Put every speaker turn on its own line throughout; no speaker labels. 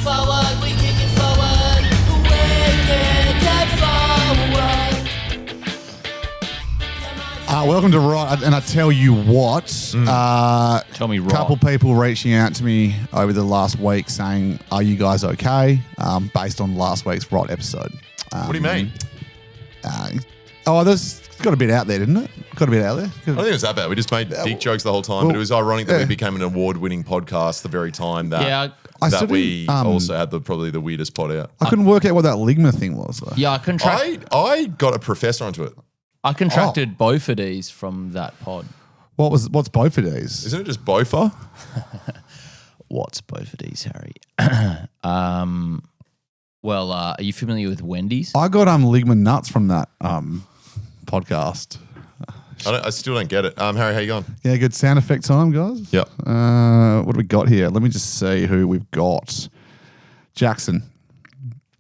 forward, we kick it forward, we kick it forward.
Welcome to Right, and I tell you what,
Tell me
a
right.
couple people reaching out to me over the last week saying, are you guys okay? Based on last week's Right episode.
What do you mean?
There's got a bit out there, didn't it? Got a bit out there.
I don't think it was that bad. We just made dick jokes the whole time, but it was ironic that we became an award-winning podcast the very time that we also had probably the weirdest pod out.
I couldn't work out what that ligma thing was, though.
Yeah,
I got a professor onto it.
I contracted both of these from that pod.
What's both of these?
Isn't it just Bofa?
What's both of these, Harry? Well, are you familiar with Wendy's?
I got ligma nuts from that podcast.
I still don't get it. Harry, how you going?
Yeah, good sound effect time, guys.
Yep.
What do we got here? Let me just see who we've got. Jackson.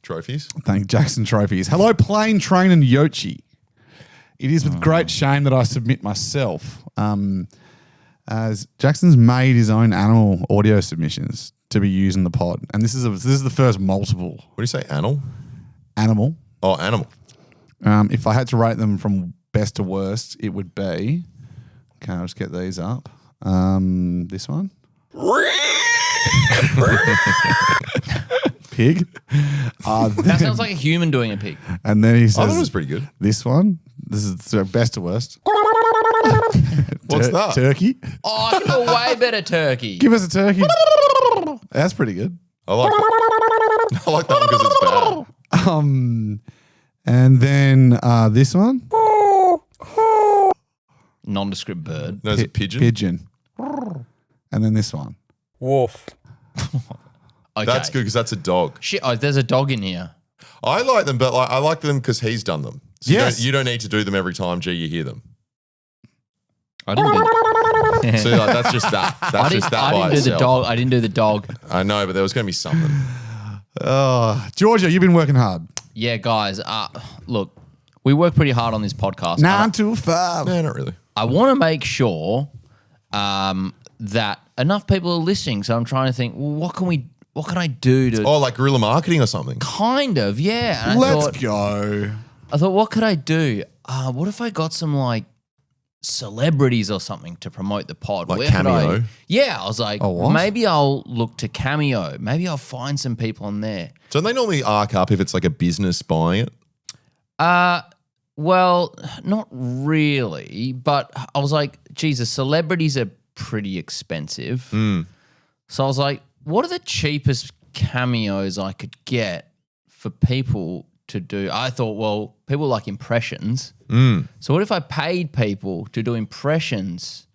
Trophies?
Thank Jackson Trophies. Hello, Plane, Train and Yochi. It is with great shame that I submit myself, as Jackson's made his own animal audio submissions to be used in the pod, and this is the first multiple.
What do you say, animal? Oh, animal.
If I had to rate them from best to worst, it would be. Okay, I'll just get these up. This one. Pig.
That sounds like a human doing a pig.
And then he says,
I thought it was pretty good.
This one. This is the best to worst.
What's that?
Turkey.
Oh, I can do a way better turkey.
Give us a turkey. That's pretty good.
I like that one because it's bad.
And then this one.
Nondescript bird.
No, it's a pigeon.
Pigeon. And then this one.
Wolf.
Okay.
That's good because that's a dog.
Shit, there's a dog in here.
I like them, but I like them because he's done them. So
Yes.
you don't need to do them every time, you hear them.
I didn't do
So that's just that. That's just that by
I didn't do the
itself.
dog. I didn't do the dog.
I know, but there was going to be something.
Georgia, you've been working hard.
Yeah, guys. Look, we work pretty hard on this podcast.
9 to 5.
No, not really.
I want to make sure that enough people are listening. So I'm trying to think, well, what can I do to
Oh, like guerrilla marketing or something.
kind of, yeah. And
Let's go.
I thought, what could I do? What if I got some like celebrities or something to promote the pod?
Like
Where could
Cameo?
Yeah, I was like,
what?
maybe I'll look to Cameo. Maybe I'll find some people on there.
Don't they normally arc up if it's like a business buying it?
Well, not really, but I was like, Jesus, celebrities are pretty expensive. So I was like, what are the cheapest cameos I could get for people to do? I thought, well, people like impressions. So what if I paid people to do impressions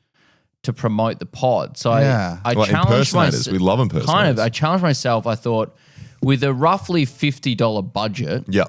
to promote the pod? So
Yeah.
I
Like
challenged
impersonators.
myself.
We love impersonators.
Kind of. I challenged myself. I thought, with a roughly $50 budget,
Yeah.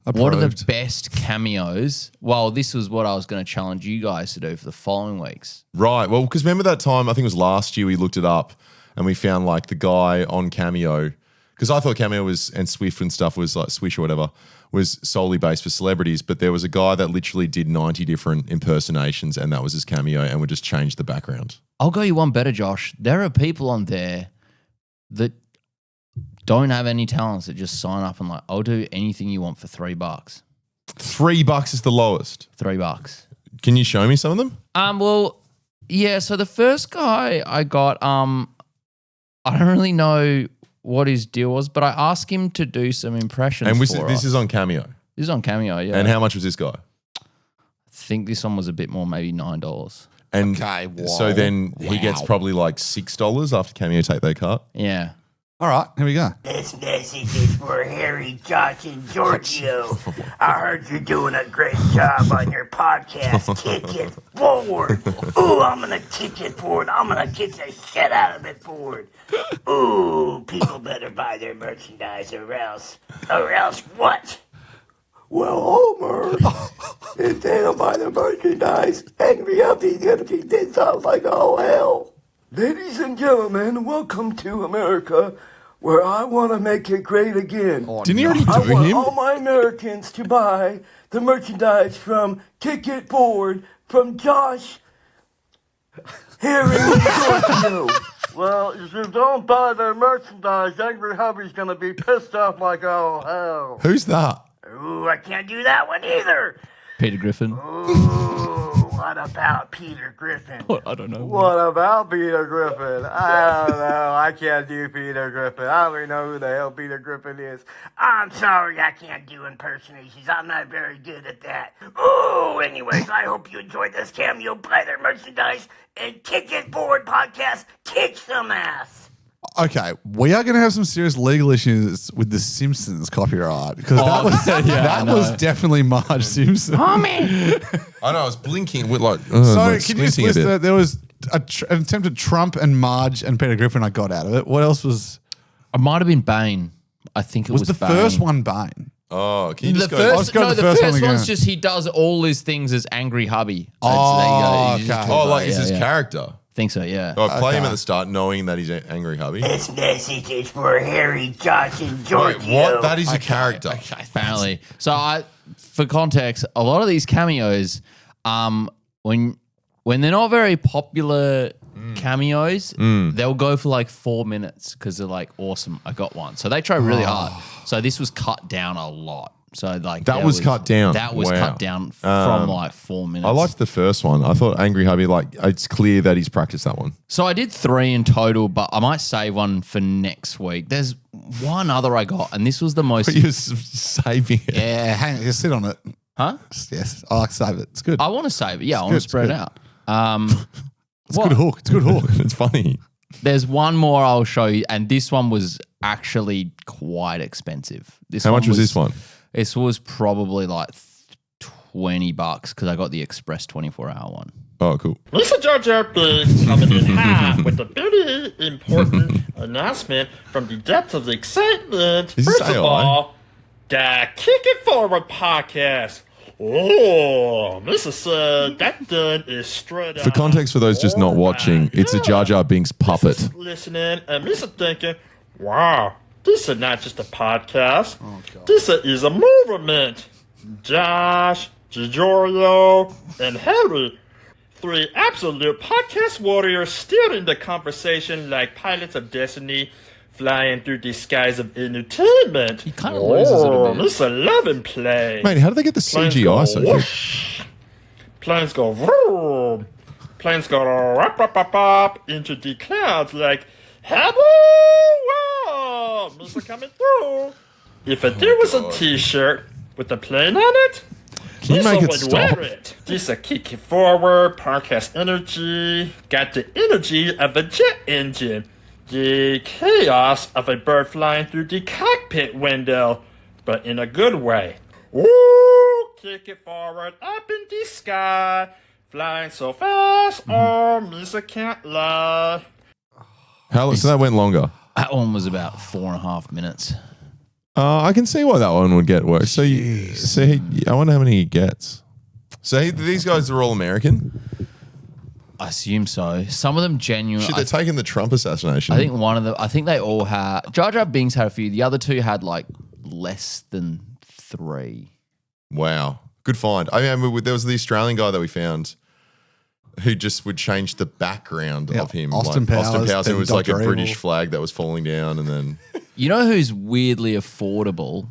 what are the
Approved.
best cameos? Well, this was what I was going to challenge you guys to do for the following weeks.
Right. Well, because remember that time, I think it was last year, we looked it up and we found like the guy on Cameo, because I thought Cameo was, and Swift and stuff was like Swish or whatever, was solely based for celebrities, but there was a guy that literally did 90 different impersonations and that was his Cameo and would just change the background.
I'll go you one better, Josh. There are people on there that don't have any talents that just sign up and like, I'll do anything you want for $3.
$3 is the lowest.
$3.
Can you show me some of them?
Well, yeah. So the first guy I got, I don't really know what his deal was, but I asked him to do some impressions.
And
for
this
us.
is on Cameo.
This is on Cameo, yeah.
And how much was this guy?
I think this one was a bit more, maybe $9.
And
Okay, whoa.
so then he gets probably like $6 after Cameo take their cut.
Yeah.
All right, here we go.
This message is for Harry, Josh, and Giorgio. I heard you're doing a great job on your podcast. Kick it forward. Ooh, I'm going to kick it forward. I'm going to kick the shit out of it forward. Ooh, people better buy their merchandise or else what? Well, Homer, if they don't buy their merchandise, Angry Uppy's going to be this out like all hell. Ladies and gentlemen, welcome to America, where I want to make it great again.
Didn't he already
I
do
want
him?
all my Americans to buy the merchandise from Kick It Forward, from Josh, Harry, and Giorgio.
Well, if you don't buy their merchandise, Angry Hubby's gonna be pissed off like all hell.
Who's that?
Ooh, I can't do that one either.
Peter Griffin.
Ooh, what about Peter Griffin?
I don't know.
What about Peter Griffin? I don't know. I can't do Peter Griffin. I don't even know who the hell Peter Griffin is.
I'm sorry, I can't do impersonations. I'm not very good at that. Ooh, anyways, I hope you enjoyed this Cameo. Buy their merchandise and Kick It Forward podcast. Kick some ass.
Okay, we are going to have some serious legal issues with the Simpsons copyright because that was definitely Marge Simpson.
I know, I was blinking with like.
So
like
can you just
squinting a
list
bit.
that there was an attempt at Trump and Marge and Peter Griffin I got out of it. What else was?
It might have been Bane. I think it was
the
Bane.
first one Bane?
Oh, can you
The
just go?
first,
go to
no,
the
the
first
first
one again.
one's just he does all his things as Angry Hubby.
Oh,
There you go. You just
okay.
talk
Oh, like
about it.
is his
Yeah.
character?
Think so, yeah.
Oh, I play him
Okay.
at the start knowing that he's an angry hubby.
This message is for Harry, Josh, and
Wait,
Giorgio.
what? That is a character.
Apparently. So for context, a lot of these cameos, when they're not very popular cameos, they'll go for like 4 minutes because they're like, awesome, I got one. So they try really hard. So this was cut down a lot. So like
That was cut down.
That was
Wow.
cut down from like 4 minutes.
I liked the first one. I thought Angry Hubby, like, it's clear that he's practiced that one.
So I did 3 in total, but I might save one for next week. There's one other I got, and this was the most.
But you're saving it.
Yeah, hang on, just sit on it.
Huh?
Yes, I like to save it. It's good.
I want to save it. Yeah, I want
good,
to spread
it's
it out.
It's a good hook. It's a good hook.
It's funny.
There's one more I'll show you, and this one was actually quite expensive.
How much was this one?
This was probably like $20 because I got the Express 24-hour one.
Oh, cool.
Lisa Georgia Biggs coming in hot with a very important announcement from the depths of the excitement.
Is this
First of
AI?
all, the Kick It Forward podcast. Oh, Mrs. that done is straight
For context, for those just not watching, it's a Jar Jar Binks puppet.
Listening and Mrs. thinking, wow, this is not just a podcast. This is a movement. Josh, Giorgio, and Harry, 3 absolute podcast warriors steering the conversation like pilots of destiny, flying through the skies of entertainment.
He kind of loses it a bit.
This is a loving play.
Mate, how did they get the
Planes
CGI
go
so good?
whoosh. Planes go vroom. Planes go up, up, up, up into the clouds like, hello, wow, Mr. coming through. If there was a t-shirt with a plane on it,
Can you
Lisa
make it
would
stop?
wear it. This a kick it forward, podcast energy, got the energy of a jet engine, the chaos of a bird flying through the cockpit window, but in a good way. Ooh, kick it forward, up in the sky, flying so fast, oh, Misa can't lie.
So that went longer.
That one was about 4.5 minutes.
I can see why that one would get worse. So, I wonder how many he gets. So these guys are all American?
I assume so. Some of them genuinely.
Shit, they're taking the Trump assassination.
I think one of them. I think they all had. Jar Jar Binks had a few. The other 2 had like less than 3.
Wow. Good find. I remember there was the Australian guy that we found who just would change the background of him.
Austin
like,
Powers,
and it
then
was like a
Dr.
British
Evil.
flag that was falling down and then,
You know who's weirdly affordable?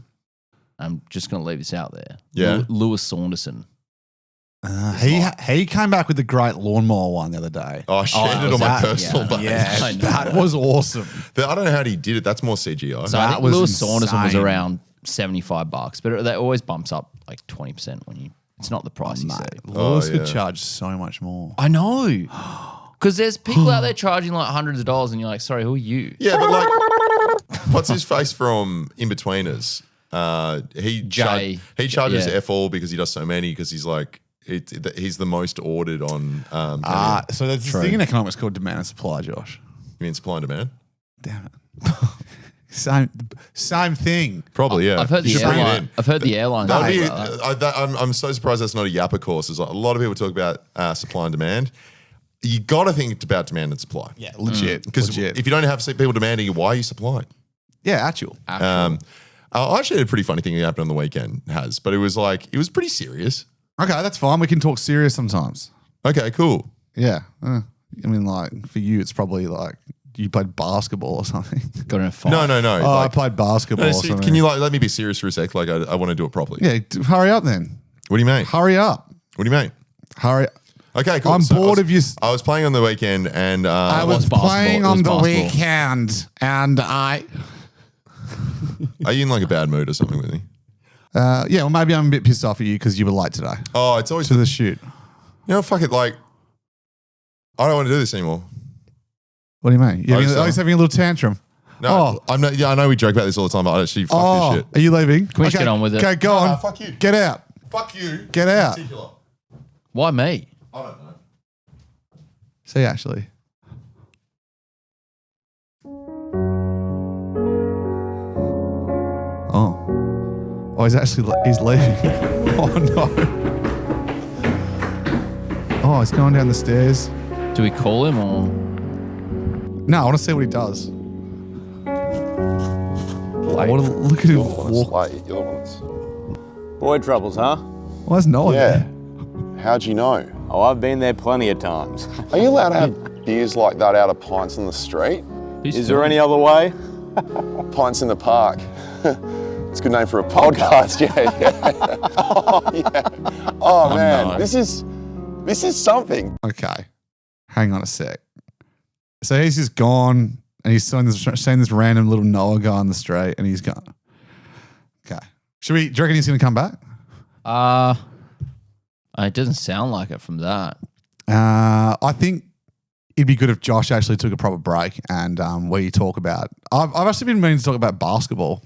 I'm just going to leave this out there.
Yeah.
Lewis Saunderson.
He came back with the great lawnmower one the other day.
I shared it on my
that-
personal page.
Yeah,
I know.
that was awesome.
But I don't know how he did it. That's more CGI.
So I
That
think
was
Lewis Saunderson was
insane.
around $75, but that always bumps up like 20% when you. It's not the price you say.
Lewis could
yeah.
charge so much more.
I know. Because there's people out there charging like hundreds of dollars, and you're like, sorry, who are you?
Yeah, but like, what's his face from In-Betweeners?
Jay.
He charges
Yeah.
F all because he does so many because he's like, he's the most ordered on. Cameo.
So there's this thing in economics called demand and supply, Josh.
You mean supply and demand?
Damn it. Same thing.
Probably, yeah.
I've heard
You
the
should bring it
airline.
in.
I've heard the airlines.
That'd be-
talk about that.
I'm so surprised that's not a Yappa course. There's a lot of people talk about supply and demand. You got to think about demand and supply.
Yeah, legit.
Because
legit.
if you don't have people demanding you, why are you supplying?
Yeah, actual.
I actually had a pretty funny thing that happened on the weekend, but it was pretty serious.
Okay, that's fine. We can talk serious sometimes.
Okay, cool.
Yeah. I mean, like, for you, it's probably like you played basketball or something.
Got in a fight.
No.
Oh, I played basketball or something.
Can you let me be serious for a sec? Like I want to do it properly.
Yeah, hurry up then.
What do you mean?
Hurry up.
What do you mean?
Hurry.
Okay, cool.
I'm bored of you.
I was playing on the weekend and
I was
basketball.
playing
It was
on the
basketball.
weekend and I.
Are you in like a bad mood or something with me?
Yeah, well, maybe I'm a bit pissed off at you because you were late today
Oh, it's always
to the shoot.
fuck it. Like, I don't want to do this anymore.
What do you mean?
I just-
You're having a little tantrum.
No, I'm not. Yeah, I know we joke about this all the time, but I actually fuck this shit.
Are you leaving?
Can we just get on with it?
Okay, go on.
fuck you.
Get out.
Fuck you.
Get out.
In particular.
Why me?
I don't know.
See, Ashley. Oh, he's leaving. Oh no. Oh, he's going down the stairs.
Do we call him or?
No, I want to see what he does. Look at him walk.
Boy troubles, huh?
Why is Noah
Yeah.
there?
How'd you know?
Oh, I've been there plenty of times.
Are you allowed to have beers like that out of Pints in the street?
Is there any other way?
Pints in the park. It's a good name for a podcast. Yeah. Oh, yeah. Oh man,
no.
this is something.
Okay, hang on a sec. So he's just gone, and he's seen this random little Noah guy on the street, and he's gone. Okay, do you reckon he's going to come back?
It doesn't sound like it from that.
I think it'd be good if Josh actually took a proper break and we talk about. I've actually been meaning to talk about basketball.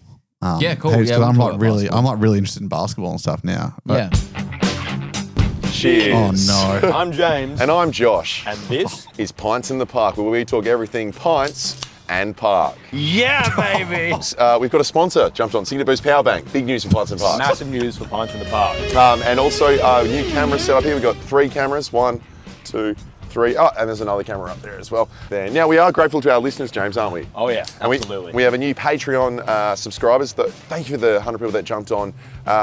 Yeah, cool.
heaps,
Yeah,
'cause
we'll
I'm
talk
like
about
really,
basketball.
I'm like really interested in basketball and stuff now. But-
Yeah.
Cheers.
Oh no.
I'm James.
And I'm Josh.
And this?
Is Pints in the Park, where we talk everything pints and park.
Yeah, baby!
We've got a sponsor jumped on, Signature Boost Power Bank. Big news for Pints and Parks.
Massive news for Pints in the Park.
And also new camera set up here. We've got 3 cameras, 1, 2, 3. Oh, and there's another camera up there as well. There. Now we are grateful to our listeners, James, aren't we?
Oh yeah,
And
absolutely.
we have a new Patreon subscribers. Thank you for the 100 people that jumped on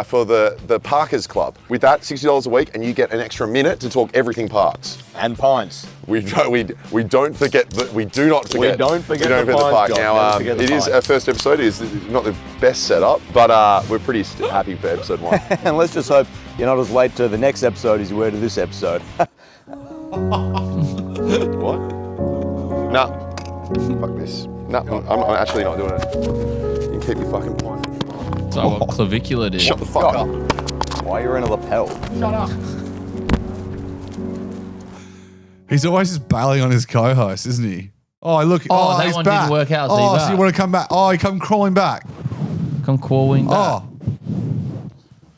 for the Parkers Club. With that, $60 a week, and you get an extra minute to talk everything parks.
and Pints.
We do not forget.
We don't forget the park, John.
Now,
Never forget the
it is
park.
our first episode. It is not the best setup, but we're pretty happy for episode 1.
And let's just hope you're not as late to the next episode as you were to this episode.
What? No. Fuck this. No, I'm actually not doing it. You can keep your fucking point.
So what clavicular did.
Shut the fuck up.
Why you're in a lapel?
He's always just bailing on his co-host, isn't he? Oh, look.
Oh, that
he's
one
back.
didn't work out, so
Oh,
he's
so you
back.
want to come back? Oh, he come crawling back.
Come crawling back.
Oh,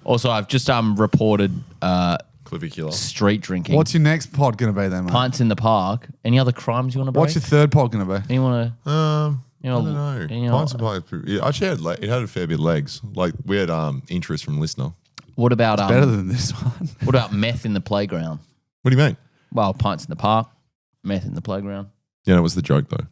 Also, I've just reported
Clavicular.
street drinking.
what's your next pod going to be then, mate?
Pints in the park? Any other crimes you want to break?
What's your third pod going to be?
Any want to?
I
You know,
don't know.
you know-
Pints and Park, yeah, actually, it had a fair bit of legs. Like we had interest from listener.
What about
Better than this one.
what about meth in the playground?
What do you mean?
Well, pints in the park, meth in the playground.
Yeah, that was the joke though.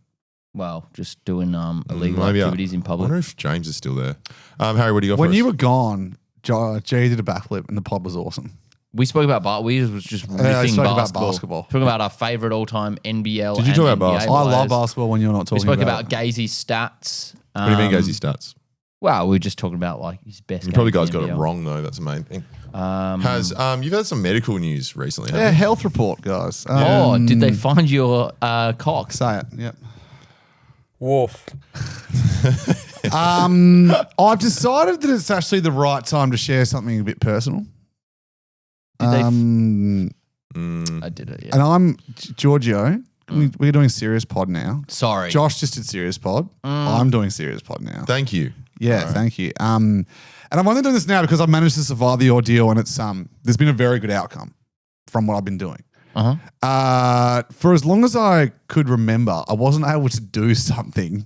Well, just doing illegal
Maybe
activities in
I
public.
wonder if James is still there. Harry, what do you got
When
for
you
us?
were gone, Jay did a backflip and the pod was awesome.
We spoke about we was just
we
riffing
spoke about
basketball.
basketball.
Talking about our favorite all-time NBL.
Did you
and
talk about
NBA
basketball?
I love
players.
basketball when you're not
We
talking
spoke
about
about Gazy's stats.
What do you mean, Gazy stats?
Well, we were just talking about like his best.
You probably
games
guys
in
got it
NBL.
wrong though. That's the main thing. You've had some medical news recently?
Yeah,
Haven't
health report, guys.
Oh, did they find your cock?
Say it, yep.
Woof.
I've decided that it's actually the right time to share something a bit personal.
Did they
Um,
I did it. Yeah.
and I'm Giorgio. We're doing serious pod now.
Sorry.
Josh just did serious pod. I'm doing serious pod now.
Thank you.
Yeah, thank you. And I'm only doing this now because I've managed to survive the ordeal, and it's there's been a very good outcome from what I've been doing. For as long as I could remember, I wasn't able to do something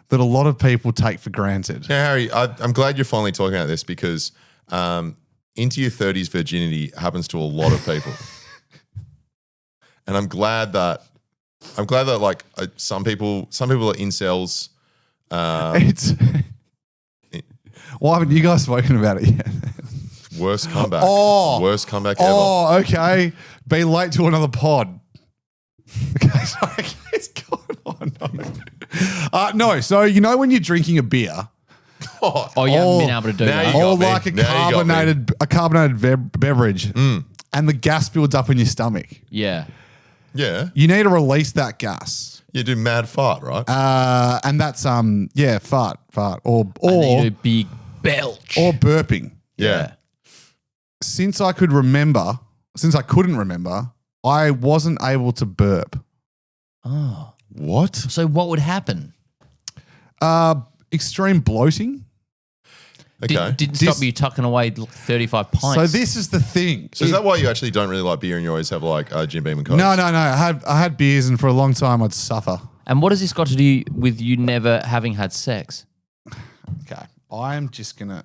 that a lot of people take for granted.
Yeah, Harry, I'm glad you're finally talking about this because into your 30s virginity happens to a lot of people. And I'm glad that like some people are incels.
It's why haven't you guys spoken about it yet?
Worst comeback.
Oh.
Worst comeback ever.
Oh, okay. Be late to another pod. Okay, sorry. Guys, go on. No, so you know when you're drinking a beer,
Oh, you haven't been able to do
now
that.
you got
or
me.
like a
Now you got me.
carbonated beverage, and the gas builds up in your stomach.
Yeah.
Yeah.
You need to release that gas,
You do mad fart, right?
and that's fart, or
And then you do big belch.
or burping.
yeah.
Since I couldn't remember, I wasn't able to burp.
Oh.
What?
So what would happen?
Extreme bloating.
Okay.
Didn't stop you tucking away 35 pints.
So this is the thing.
So is that why you actually don't really like beer and you always have like Jim Beam and Coke?
No. I had beers, and for a long time I'd suffer.
And what has this got to do with you never having had sex?
Okay, I'm just gonna.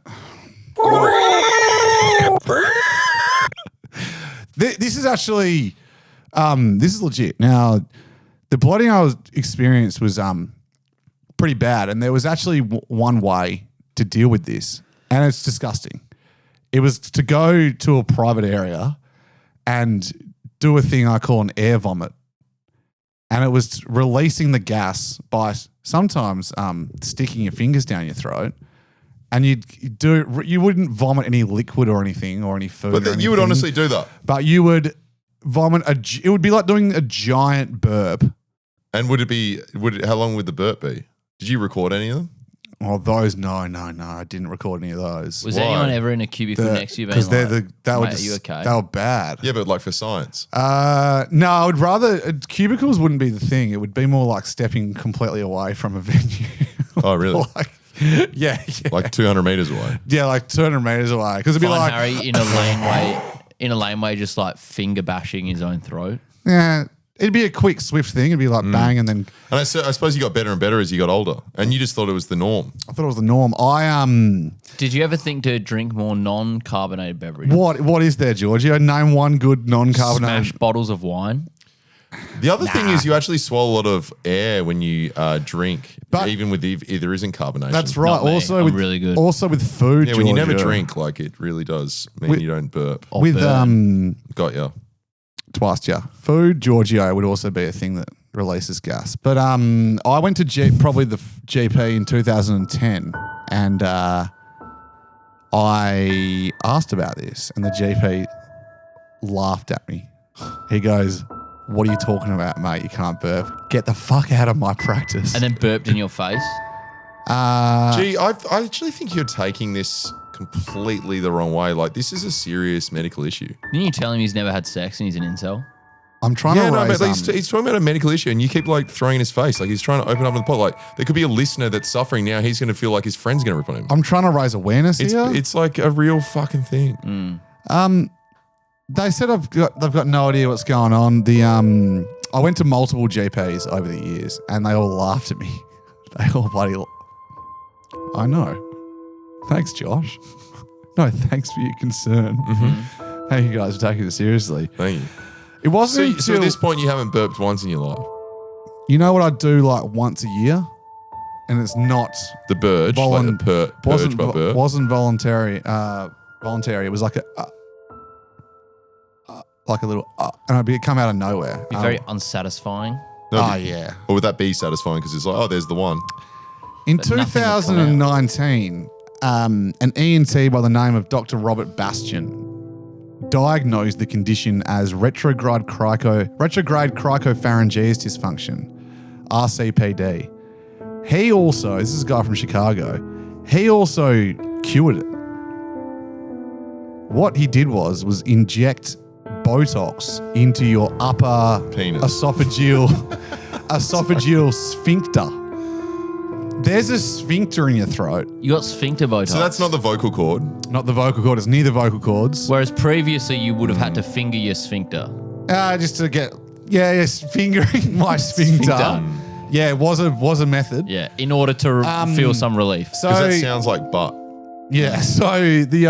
This is actually, this is legit. Now, the bloating I was experienced was pretty bad, and there was actually one way to deal with this, and it's disgusting. It was to go to a private area and do a thing I call an air vomit, and it was releasing the gas by sometimes sticking your fingers down your throat. And you wouldn't vomit any liquid or anything or any food.
But you would honestly do that.
But you would vomit it would be like doing a giant burp.
And how long would the burp be? Did you record any of them?
Oh, those no, I didn't record any of those.
Was anyone ever in a cubicle next to you being like, are you okay?
They were bad.
Yeah, but like for science.
No, I would rather cubicles wouldn't be the thing. It would be more like stepping completely away from a venue.
Oh, really?
Yeah.
Like 200 meters away.
Yeah, like 200 meters away. Because it'd be
Find
like
Harry in a laneway, just like finger bashing his own throat.
yeah, it'd be a quick, swift thing. It'd be like bang, and then
And I suppose you got better and better as you got older. And you just thought it was the norm.
I thought it was the norm.
Did you ever think to drink more non-carbonated beverages?
What is there, Giorgio? Name one good non-carbonated.
Smash bottles of wine.
The other thing is you actually swallow a lot of air when you drink,
But-
even with if there isn't carbonation.
That's right.
Not me.
Also
I'm
with
really good.
Also with food.
Yeah, when you never
Giorgio.
drink, like it really does mean
With-
you don't burp.
Or
With
burn.
Got ya.
twice, yeah. Food, Giorgio would also be a thing that releases gas. But I went to probably the GP in 2010, and I asked about this, and the GP laughed at me. He goes, "What are you talking about, mate? You can't burp. Get the fuck out of my practice."
And then burped in your face.
Gee, I actually think you're taking this completely the wrong way. Like, this is a serious medical issue.
Didn't you tell him he's never had sex and he's an incel?
I'm trying
Yeah,
to
no,
raise.
but he's talking about a medical issue, and you keep like throwing in his face. Like he's trying to open up the pot. Like there could be a listener that's suffering now. He's going to feel like his friend's going to rip on him.
I'm trying to raise awareness here.
It's like a real fucking thing.
They said they've got no idea what's going on. I went to multiple GPs over the years, and they all laughed at me. They all bloody. I know. Thanks, Josh. No, thanks for your concern. How you guys are taking it seriously.
Thank you.
It wasn't
So
until
at this point, you haven't burped once in your life.
you know what I do like once a year, and it's not
The burge, like the purge by burp.
wasn't voluntary. Voluntary. It was like a little, and it'd come out of nowhere.
Be very unsatisfying.
No,
Yeah.
Or would that be satisfying? Because it's like, oh, there's the one.
In
But nothing would come out.
2019, an ENT by the name of Dr. Robert Bastian diagnosed the condition as retrograde cricopharyngeus dysfunction, RCPD. This is a guy from Chicago, he also cured it. What he did was inject Botox into your upper
Penis.
esophageal sphincter. There's a sphincter in your throat,
You got sphincter Botox.
So that's not the vocal cord.
not the vocal cord. It's near the vocal cords.
Whereas previously you would have had to finger your sphincter.
Just to get, fingering my sphincter.
Sphincter.
Yeah, it was a method.
Yeah, in order to feel some relief.
So
Because that sounds like butt.
yeah, so the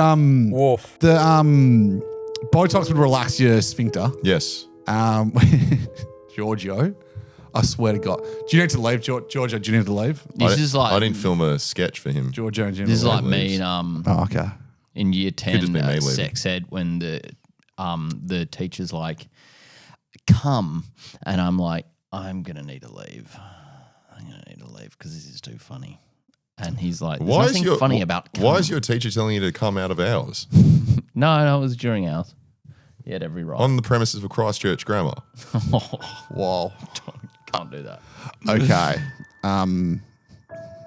Botox would relax your sphincter.
Yes.
Giorgio, I swear to God. Do you need to leave, Giorgio? Do you need to leave?
This is like
I didn't film a sketch for him.
Giorgio and Jim.
this is like
leave.
me
Oh, okay.
in year 10
just be me leaving.
sex ed when the teacher's like, come, and I'm like, I'm gonna need to leave. too funny. And he's like, there's
Why is
nothing
your
funny about
Why
coming.
is your teacher telling you to come out of hours
No, it was during ours. He had every right.
on the premises of Christchurch Grammar?
Whoa.
Can't do that.
Okay.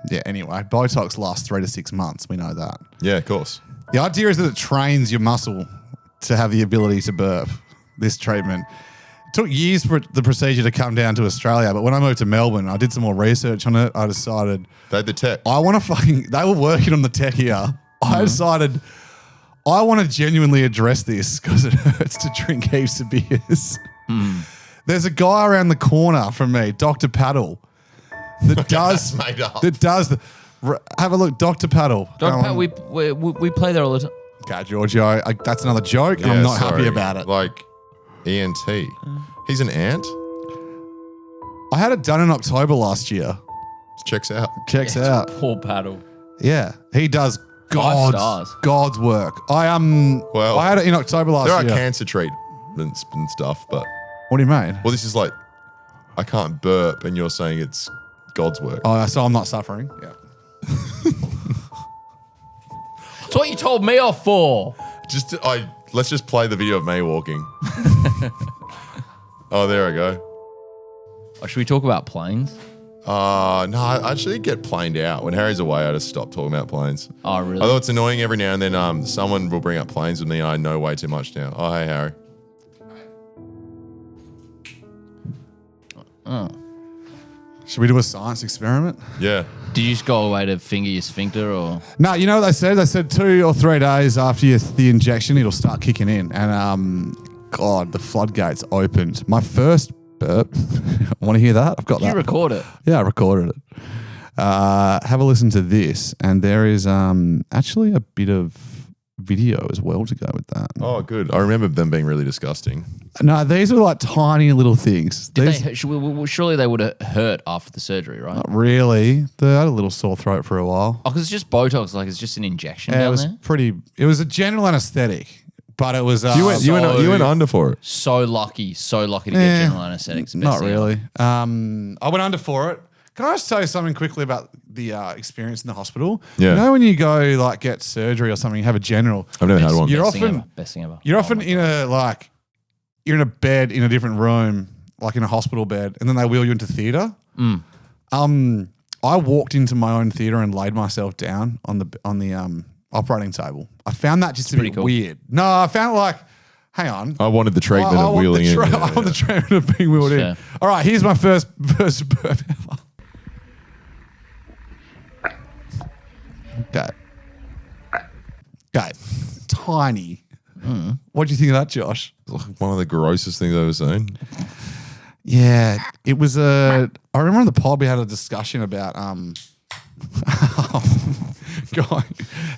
Yeah, anyway, Botox lasts 3 to 6 months. We know that.
Yeah, of course.
The idea is that it trains your muscle to have the ability to burp, this treatment. It took years for the procedure to come down to Australia, but when I moved to Melbourne, I did some more research on it. I decided
They had the tech.
I want to they were working on the tech here. I decided I want to genuinely address this because it hurts to drink heaps of beers. There's a guy around the corner from me, Dr. Paddle, that does,
That's made up.
have a look, Dr. Paddle.
Dr.
Go
Pat,
on.
we play there all the time.
Okay, Giorgio, that's another joke. and I'm
Yeah,
not happy
sorry.
about it.
Like ENT. He's an ant.
I had it done in October last year.
Checks out.
Checks out.
Poor Paddle.
Yeah, he does
stars.
God's work. I
Well,
had it in October last
There are
year.
cancer treatments and stuff, but
What do you mean?
well, this is like I can't burp, and you're saying it's God's work.
Oh, so I'm not suffering. Yeah.
That's what you told me off for.
Let's just play the video of me walking. Oh, there I go.
Oh, should we talk about planes?
No, I actually get planed out. When Harry's away, I just stop talking about planes.
Oh, really?
Although it's annoying every now and then, someone will bring up planes with me. And I know way too much now. Oh, hey, Harry.
Should we do a science experiment?
Yeah.
Did you just go away to finger your sphincter or?
No, you know what they said? They said 2 or 3 days after the injection, it'll start kicking in. And, God, the floodgates opened. My first burp. Want to hear that? I've got
Did
that.
you record it?
Yeah, I recorded it. Have a listen to this. And there is actually a bit of video as well to go with that.
Oh, good. I remember them being really disgusting.
No, these are like tiny little things.
Did
These,
they? Surely they would have hurt after the surgery, right?
not really. They had a little sore throat for a while.
Oh, because it's just Botox, like it's just an injection
Yeah, it
down
was
there.
pretty. It was a general anesthetic, but it was.
You went under for it.
So lucky to
Eh,
get general anesthetics.
Not really. I went under for it. Can I just tell you something quickly about the experience in the hospital?
Yeah.
You know when you go like get surgery or something, you have a general.
I've never had one.
You're
Best thing
often
ever. Best thing ever.
You're
Oh
often
my
in you're in a bed in a different room, like in a hospital bed, and then they wheel you into theatre. I walked into my own theatre and laid myself down on the operating table. I found that just a
pretty
bit
cool.
weird. No, I found it like, hang on.
I wanted the treatment
I
of
want
wheeling in.
I want the treatment of being wheeled in.
Fair.
All right, here's my first burp ever. Okay. Tiny. What do you think of that, Josh?
One of the grossest things I've ever seen.
Yeah, it was I remember on the pod we had a discussion about going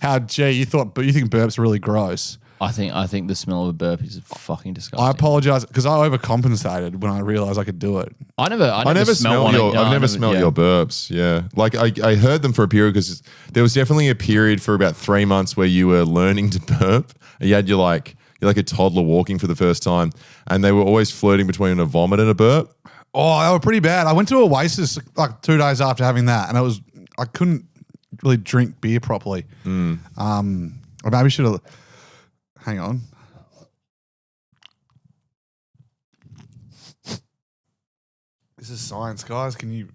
how you think burps are really gross.
I think the smell of a burp is fucking disgusting.
I apologize because I overcompensated when I realized I could do it.
I never smelled one.
I've never smelled your burps. Yeah, like I heard them for a period because there was definitely a period for about 3 months where you were learning to burp. And you had you're like a toddler walking for the first time, and they were always flirting between a vomit and a burp.
Oh, they were pretty bad. I went to Oasis like 2 days after having that, and I couldn't really drink beer properly. I maybe should have. Hang on. This is science, guys. Can you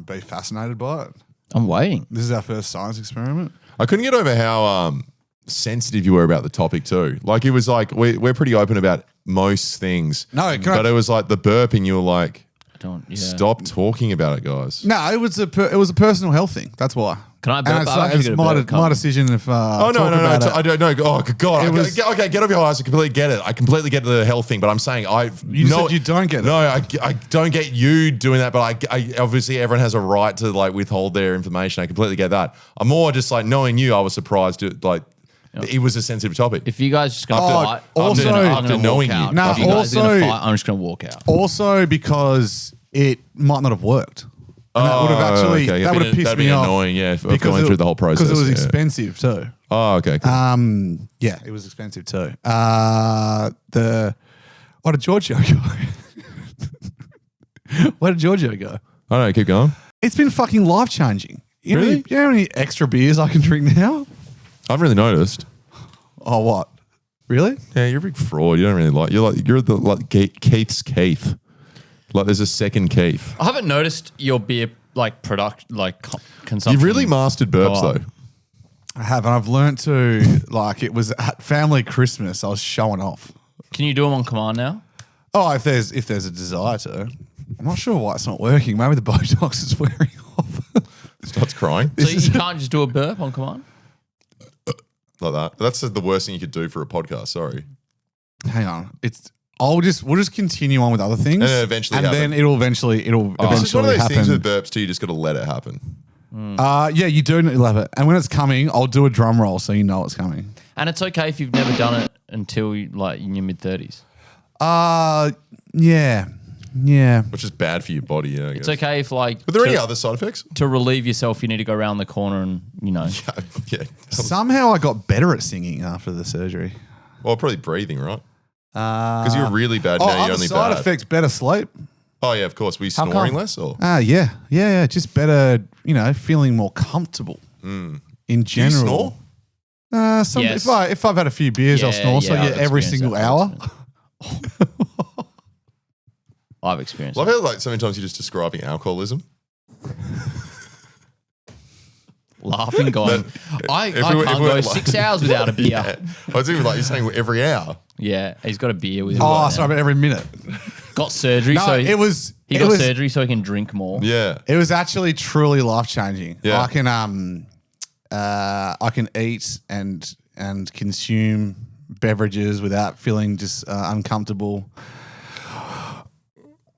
be fascinated by it?
I'm waiting.
This is our first science experiment.
I couldn't get over how sensitive you were about the topic too. Like it was like we're pretty open about most things.
No,
but it was like the burping. You were like,
I don't. Yeah.
stop talking about it, guys.
No, it was a personal health thing. That's why.
Can I burp?
And it's,
I'm actually
it's
gonna burp.
my decision if.
Oh no, I don't know. Oh God! Okay, get off your ass. I completely get it. I completely get the health thing, but I'm saying
You said you don't get it.
No, I don't get you doing that, but I obviously everyone has a right to like withhold their information. I completely get that. I'm more just like knowing you. I was surprised. It was a sensitive topic.
If you guys just gonna fight,
also-
I'm gonna
knowing
walk
you.
out.
No,
if you guys are gonna
also-
fight, I'm just gonna walk out.
Also because it might not have worked. And that would have actually that would have pissed
that'd
me
be
off.
annoying. Yeah, of going through the whole process
because it was
yeah.
expensive too.
Oh, okay. Cool.
Yeah, it was expensive too. What did Giorgio go? Where did Giorgio go?
I don't know. Keep going.
It's been fucking life changing. You know how many extra beers I can drink now?
I haven't really noticed.
Oh, what? Really?
Yeah, you're a big fraud. You don't really like. You're the Keith's Keith. Like there's a second Keith.
I haven't noticed your beer consumption.
You've really mastered burps
God.
though.
I have, and I've learned to it was at family Christmas. I was showing off.
Can you do them on command now?
Oh, if there's a desire to. I'm not sure why it's not working. Maybe the Botox is wearing off.
Starts crying
So you can't just do a burp on command?
like that. That's the worst thing you could do for a podcast. Sorry.
Hang on. We'll just continue on with other things,
And eventually
and
happen.
then it'll eventually
It's just one of those
happen.
things with burps too. You just got to let it happen.
Yeah, you do love it. And when it's coming, I'll do a drum roll so you know it's coming.
And it's okay if you've never done it until in your mid-30s.
Yeah.
Which is bad for your body. Yeah, I
It's
guess.
okay if
Are there any other side effects?
to relieve yourself, you need to go around the corner and,
Yeah.
Somehow I got better at singing after the surgery.
Well, probably breathing, right? Because you're really bad now.
other
You're only
side
bad.
effects, better sleep.
Oh yeah, of course. We
come?
snoring less, or
Yeah. Just better, feeling more comfortable in
do you
general.
snore?
Yes.
If I've had a few beers, I'll
Yeah,
snore. So
yeah, I've
every
experienced
single
that.
hour.
I've experienced
Well,
it.
I've heard so many times you're just describing alcoholism.
Laughing, going, I can't go 6 hours without a beer.
Yeah. I was even you're saying every hour.
Yeah, he's got a beer with him.
Oh,
right
sorry,
now.
but every minute.
Got surgery,
No,
so
it was
surgery so he can drink more.
Yeah.
It was actually truly life changing.
Yeah.
I can eat and consume beverages without feeling just uncomfortable.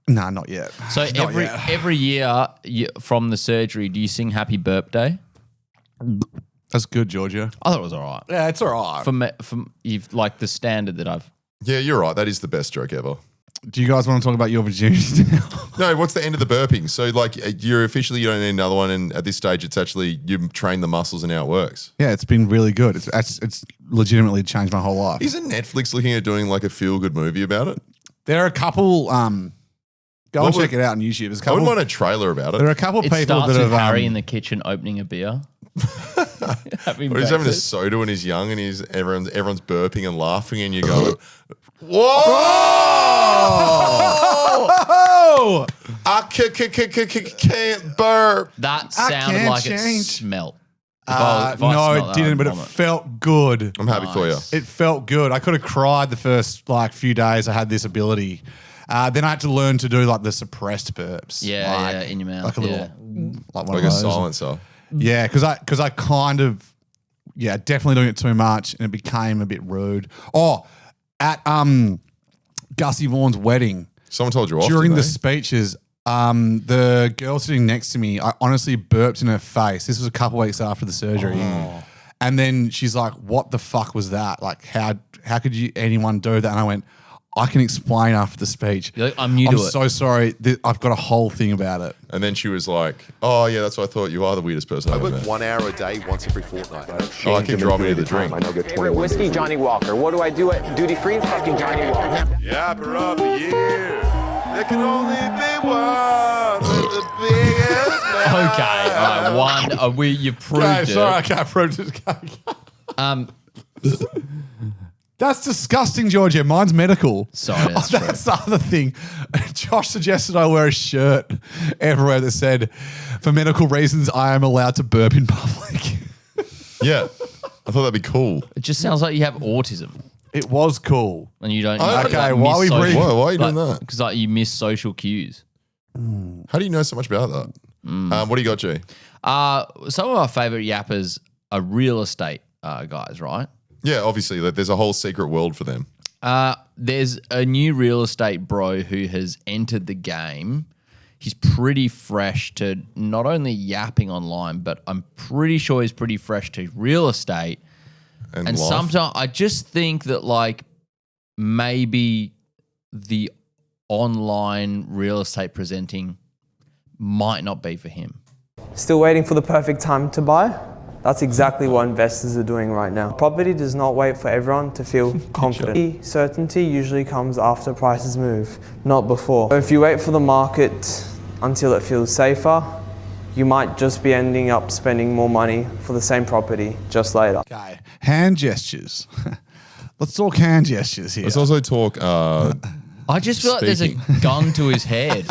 No, not yet.
So
Not yet.
every year from the surgery, do you sing Happy Burp Day?
That's good, Georgia.
I thought it was all right.
Yeah, it's all right.
From you've like the standard that I've.
Yeah, you're right. That is the best joke ever.
Do you guys want to talk about your virginity now?
No, what's the end of the burping? So you're officially, you don't need another one. And at this stage, it's actually, you've trained the muscles and how it works.
Yeah, it's been really good. It's legitimately changed my whole life.
Isn't Netflix looking at doing a feel-good movie about it?
There are a couple. Go
What
and
would-
check it out on YouTube. There's a
I
couple.
wouldn't mind a trailer about
There are
it.
a couple
It
people
starts
that
with
have.
Harry in the kitchen opening a beer. Having
Or he's having a
breakfast.
soda when he's young and everyone's burping and laughing and you go, whoa!
Oh!
I can't burp.
That
I
sounded
can't
like
change.
it smelt.
No,
smelt
it
that,
didn't,
I'd
but it
vomit.
felt good.
I'm happy for you.
It felt good. I could have cried the first few days I had this ability. Then I had to learn to do the suppressed burps.
Yeah, in your mouth.
Like a little, like one
Like
of
a
those.
silencer.
Yeah, because I kind of, definitely doing it too much, and it became a bit rude. Oh, at Gussie Vaughan's wedding,
Someone told you off,
during
didn't
the
they?
speeches, the girl sitting next to me, I honestly burped in her face. This was a couple weeks after the surgery. And then she's like, what the fuck was that? Like, how could anyone do that? And I went, I can explain after the speech.
You're like, I'm new to it.
so sorry. I've got a whole thing about it.
And then she was like, oh, yeah, that's what I thought. You are the weirdest person
I
I've ever
work
met.
1 hour a day, once every fortnight.
Oh, I keep driving to the drink.
I now get
Favorite
21
whiskey,
days.
Johnny Walker. What do I do at duty free? Fucking Johnny Walker.
Yeah, for up the year. There can only be one. The biggest man.
Okay, all right. One, you proved
Okay,
it.
sorry, I can't prove it. That's disgusting, Georgia. Mine's medical.
Sorry, that's true.
That's the other thing. Josh suggested I wear a shirt everywhere that said, for medical reasons, I am allowed to burp in public.
Yeah. I thought that'd be cool.
It just sounds like you have autism
It was cool.
and you don't.
Okay, why are we
Why are you doing that?
Because you miss social cues.
How do you know so much about that? What do you got, G?
Some of our favorite yappers are real estate guys, right?
Yeah, obviously, there's a whole secret world for them.
There's a new real estate bro who has entered the game. He's pretty fresh to not only yapping online, but I'm pretty sure he's pretty fresh to real estate.
And
And
life.
sometimes I just think that maybe the online real estate presenting might not be for him.
Still waiting for the perfect time to buy? That's exactly what investors are doing right now. Property does not wait for everyone to feel confident. Certainty usually comes after prices move, not before. So if you wait for the market until it feels safer, you might just be ending up spending more money for the same property just later.
Okay. Hand gestures. Let's talk hand gestures here.
Let's also talk.
I just feel like there's a gun to his head.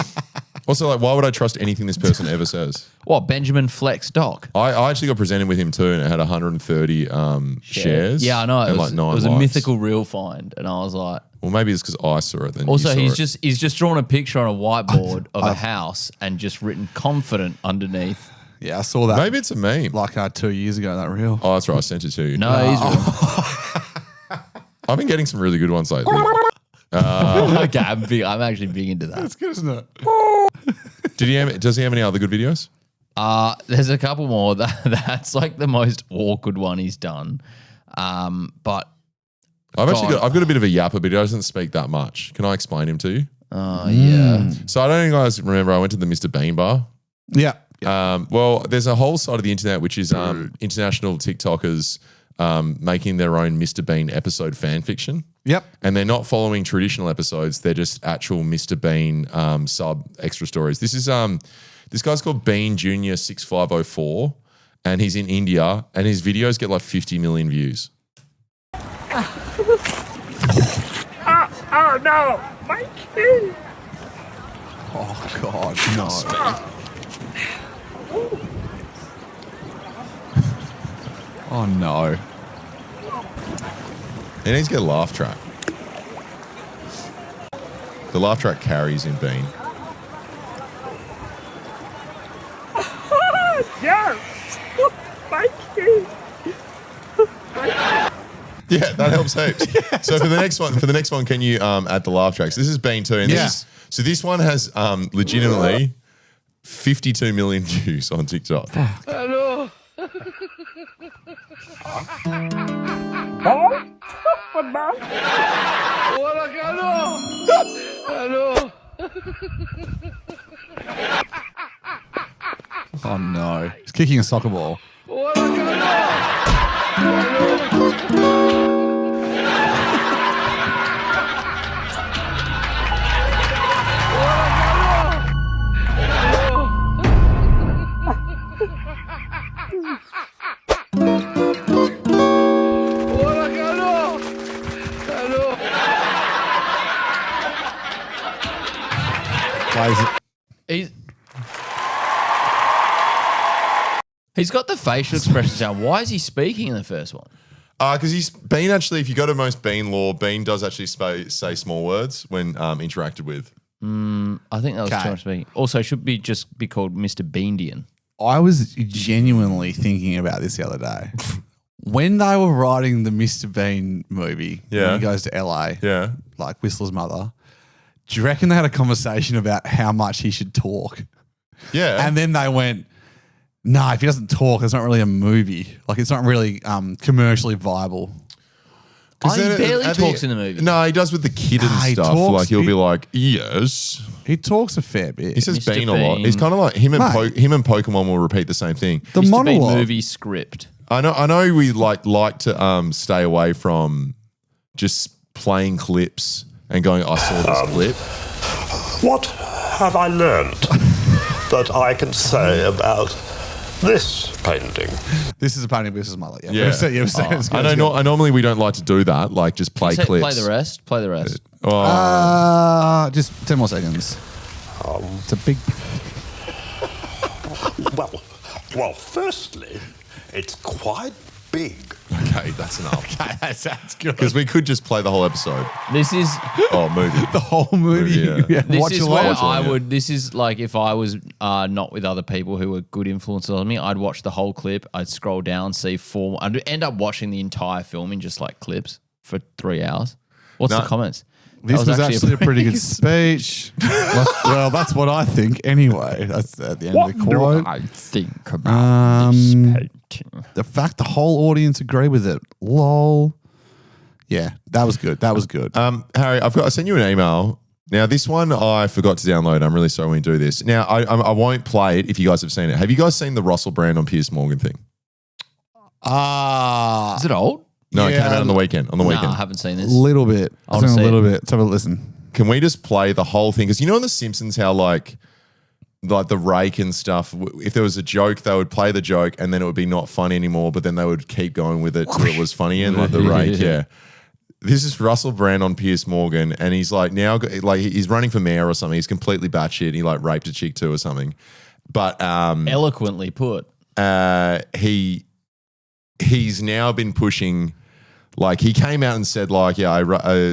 Also, like, why would I trust anything this person ever says?
What, Benjamin Flex Doc?
I actually got presented with him too, and it had 130 shares.
Yeah, I know.
And
It
like 9
was a
likes.
mythical reel find, and I was like.
Well, maybe it's because I saw it. Then
Also,
you saw it.
he's just drawn a picture on a whiteboard of a house and just written confident underneath.
Yeah, I saw that.
Maybe it's a meme.
Like 2 years ago, that reel.
Oh, that's right. I sent it to you.
No, he's wrong.
I've been getting some really good ones lately.
Okay, I'm actually big into that.
That's good, isn't it?
Does he have any other good videos?
There's a couple more. That's like the most awkward one he's done. But
I've got a bit of a yapper, but he doesn't speak that much. Can I explain him to you?
yeah.
So I don't know if you guys remember, I went to the Mr. Bean bar.
Yeah.
Well, there's a whole side of the internet which is international TikTokers making their own Mr. Bean episode fan fiction.
Yep.
And they're not following traditional episodes. They're just actual Mr. Bean sub extra stories. This is this guy's called Bean Junior 6504, and he's in India, and his videos get like 50 million views.
Oh no, my key.
Oh, God. No. Oh, no.
He needs to get a laugh track. The laugh track carries in Bean.
Yes, my key.
Yeah, that helps heaps. So for the next one, can you add the laugh tracks? This is Bean too, and so this one has legitimately 52 million views on TikTok.
Hello. Hello.
Oh, no. He's kicking a soccer ball.
He's got the facial expressions down. Why is he speaking in the first one?
Because Bean actually, if you go to most Bean lore, Bean does actually say small words when interacted with.
I think that was too much speaking. Also, should just be called Mr. Beandian.
I was genuinely thinking about this the other day. When they were writing the Mr. Bean movie, when he goes to LA, like Whistler's mother, do you reckon they had a conversation about how much he should talk?
Yeah.
And then they went, no, if he doesn't talk, it's not really a movie. Like, it's not really commercially viable.
He barely talks in the movie.
No, he does with the kid and
he
stuff.
talks-
Like he'll be like, yes.
He talks a fair bit.
He says
Mr.
Bean a lot.
Bean.
He's kind of like him and
Mate.
him and Pokemon will repeat the same thing.
The
Mr. Bean
monologue.
movie script.
I know we like to stay away from just playing clips and going, I saw this clip.
What have I learned that I can say about this painting?
This is a painting of Whistler's mother. Yeah.
Yeah.
We've said it's
I
good.
know. Normally we don't like to do that. Like just play clips.
Play the rest. Play the rest.
Just 10 more seconds. It's a big...
Well, firstly, it's quite big.
Okay, that's enough.
Okay, that's good.
Because we could just play the whole episode.
This is
Movie.
The whole movie.
Yeah.
this
Watch
is
along.
where
Watch along,
I
yeah.
would. This is like if I was not with other people who were good influences on me. I'd watch the whole clip. I'd scroll down, see 4. I'd end up watching the entire film in just like clips for 3 hours. What's the comments?
This
That
was actually a pretty good speech. Well, that's what I think anyway. That's at the end of the quote.
I think about this painting?
The fact the whole audience agree with it. Lol. Yeah, that was good. That was good.
Harry, I sent you an email. Now, this one I forgot to download. I'm really sorry when we do this. Now, I won't play it if you guys have seen it. Have you guys seen the Russell Brand on Piers Morgan thing?
Is it old?
No, it came out on the weekend.
No, I haven't seen this.
Little bit.
I'll
I've seen
see
a little
it.
bit. Let's have a listen.
Can we just play the whole thing? Because you know in The Simpsons how like like the rake and stuff. If there was a joke, they would play the joke and then it would be not funny anymore, but then they would keep going with it till it was funny again, like the rake, yeah. This is Russell Brand on Piers Morgan, and he's like now, like he's running for mayor or something. He's completely batshit. He like raped a chick too or something. But
eloquently put.
He's now been pushing. Like he came out and said, like, yeah,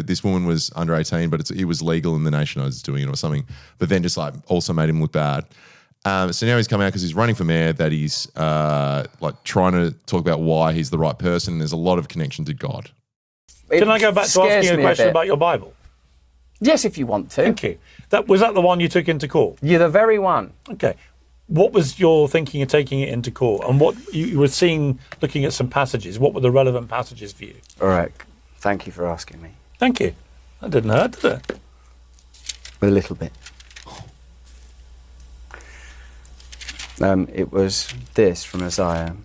this woman was under 18, but it was legal in the nation I was doing it or something. But then just like also made him look bad. So now he's come out because he's running for mayor. That he's like trying to talk about why he's the right person. There's a lot of connection to God.
Can I go back to asking you a question about your Bible?
Yes, if you want to.
Thank you. Was that the one you took into court?
You're the very one.
Okay. What was your thinking of taking it into court? And what you were seeing, looking at some passages, what were the relevant passages for you?
All right. Thank you for asking me.
Thank you. That didn't hurt, did it?
A little bit. It was this from Isaiah.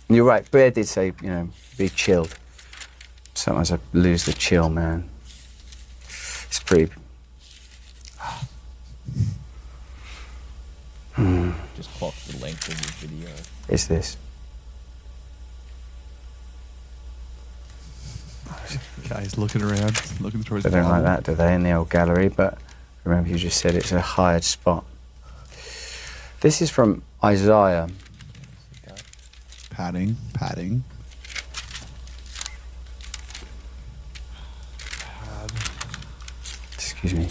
You're right. Bear did say, be chilled. Sometimes I lose the chill, man. It's pretty...
Just clock the length of your video.
It's this.
Okay, he's looking around, looking through his
They don't
Bible.
like that, do they, in the old gallery? But remember, you just said it's a hired spot. This is from Isaiah.
Padding.
Excuse me.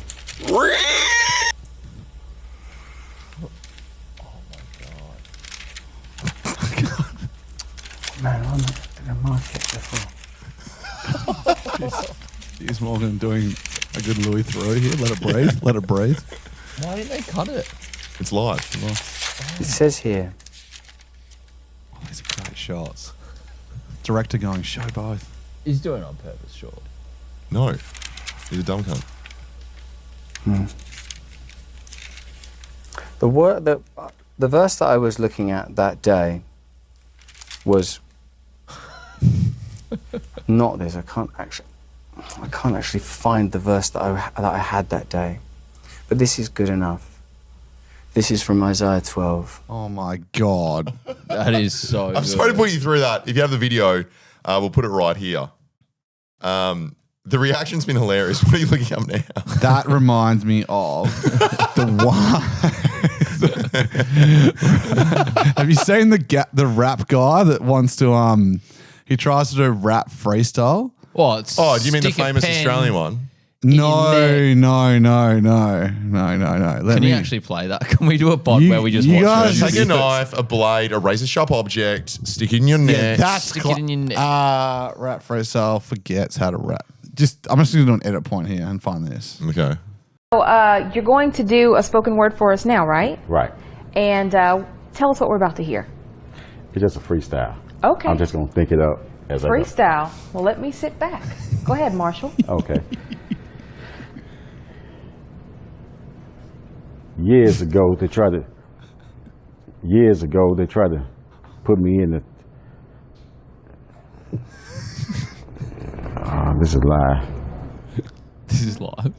Man, I'm not going to mark it before.
Piers Morgan doing a good Louis Theroux here. Let it breathe. Let it breathe.
Why didn't they cut it?
It's live.
It says here.
Oh, these are great shots. Director going, show both.
He's doing it on purpose, surely.
No, he's a dumb cunt.
The verse that I was looking at that day was not this. I can't actually find the verse that I had that day, but this is good enough. This is from Isaiah 12.
Oh my God,
that is so.
I'm sorry to put you through that. If you have the video, we'll put it right here. The reaction's been hilarious. What are you looking up now?
That reminds me of the one. Have you seen the rap guy that wants to he tries to do rap freestyle?
What?
Oh, do you mean the famous Australian one?
No.
Can you actually play that? Can we do a pod where we just
you
watch
guys-
it?
Take a knife, a blade, a razor sharp object, stick it in your neck.
Stick it in your neck.
Rap freestyle forgets how to rap. I'm just going to do an edit point here and find this.
Okay.
So, you're going to do a spoken word for us now, right?
Right.
And tell us what we're about to hear.
It's just a freestyle.
Okay.
I'm just going to think it up as I go.
Freestyle. Well, let me sit back. Go ahead, Marshall.
Okay. Years ago, they tried to put me in the... this is live.
This is live.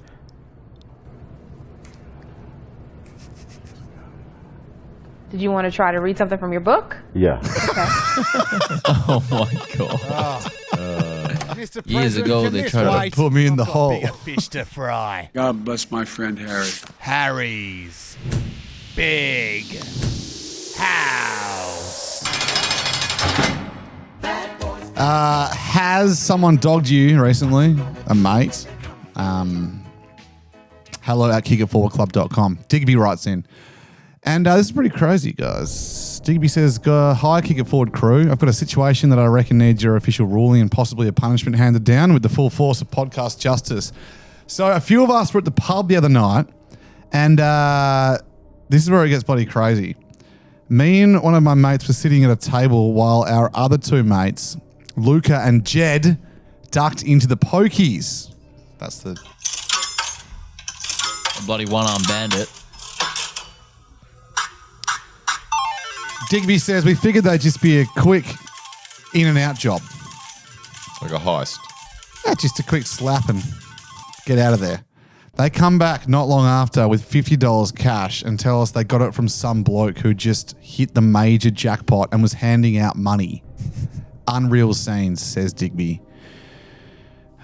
Did you want to try to read something from your book?
Yeah.
Okay.
Oh my God. Years ago, they tried to
put me in the hole.
Bigger fish to fry.
God bless my friend Harry.
Harry's Big House.
Has someone dogged you recently? A mate? hello@kickitforwardclub.com. Digby writes in. And this is pretty crazy, guys. Digby says, hi, Kick It Forward crew. I've got a situation that I reckon needs your official ruling and possibly a punishment handed down with the full force of podcast justice. So a few of us were at the pub the other night, and this is where it gets bloody crazy. Me and one of my mates were sitting at a table while our other two mates, Luca and Jed, ducked into the pokies. That's the...
a bloody one-armed bandit.
Digby says, we figured they'd just be a quick in and out job.
Like a heist.
Yeah, just a quick slap and get out of there. They come back not long after with $50 cash and tell us they got it from some bloke who just hit the major jackpot and was handing out money. Unreal scenes, says Digby.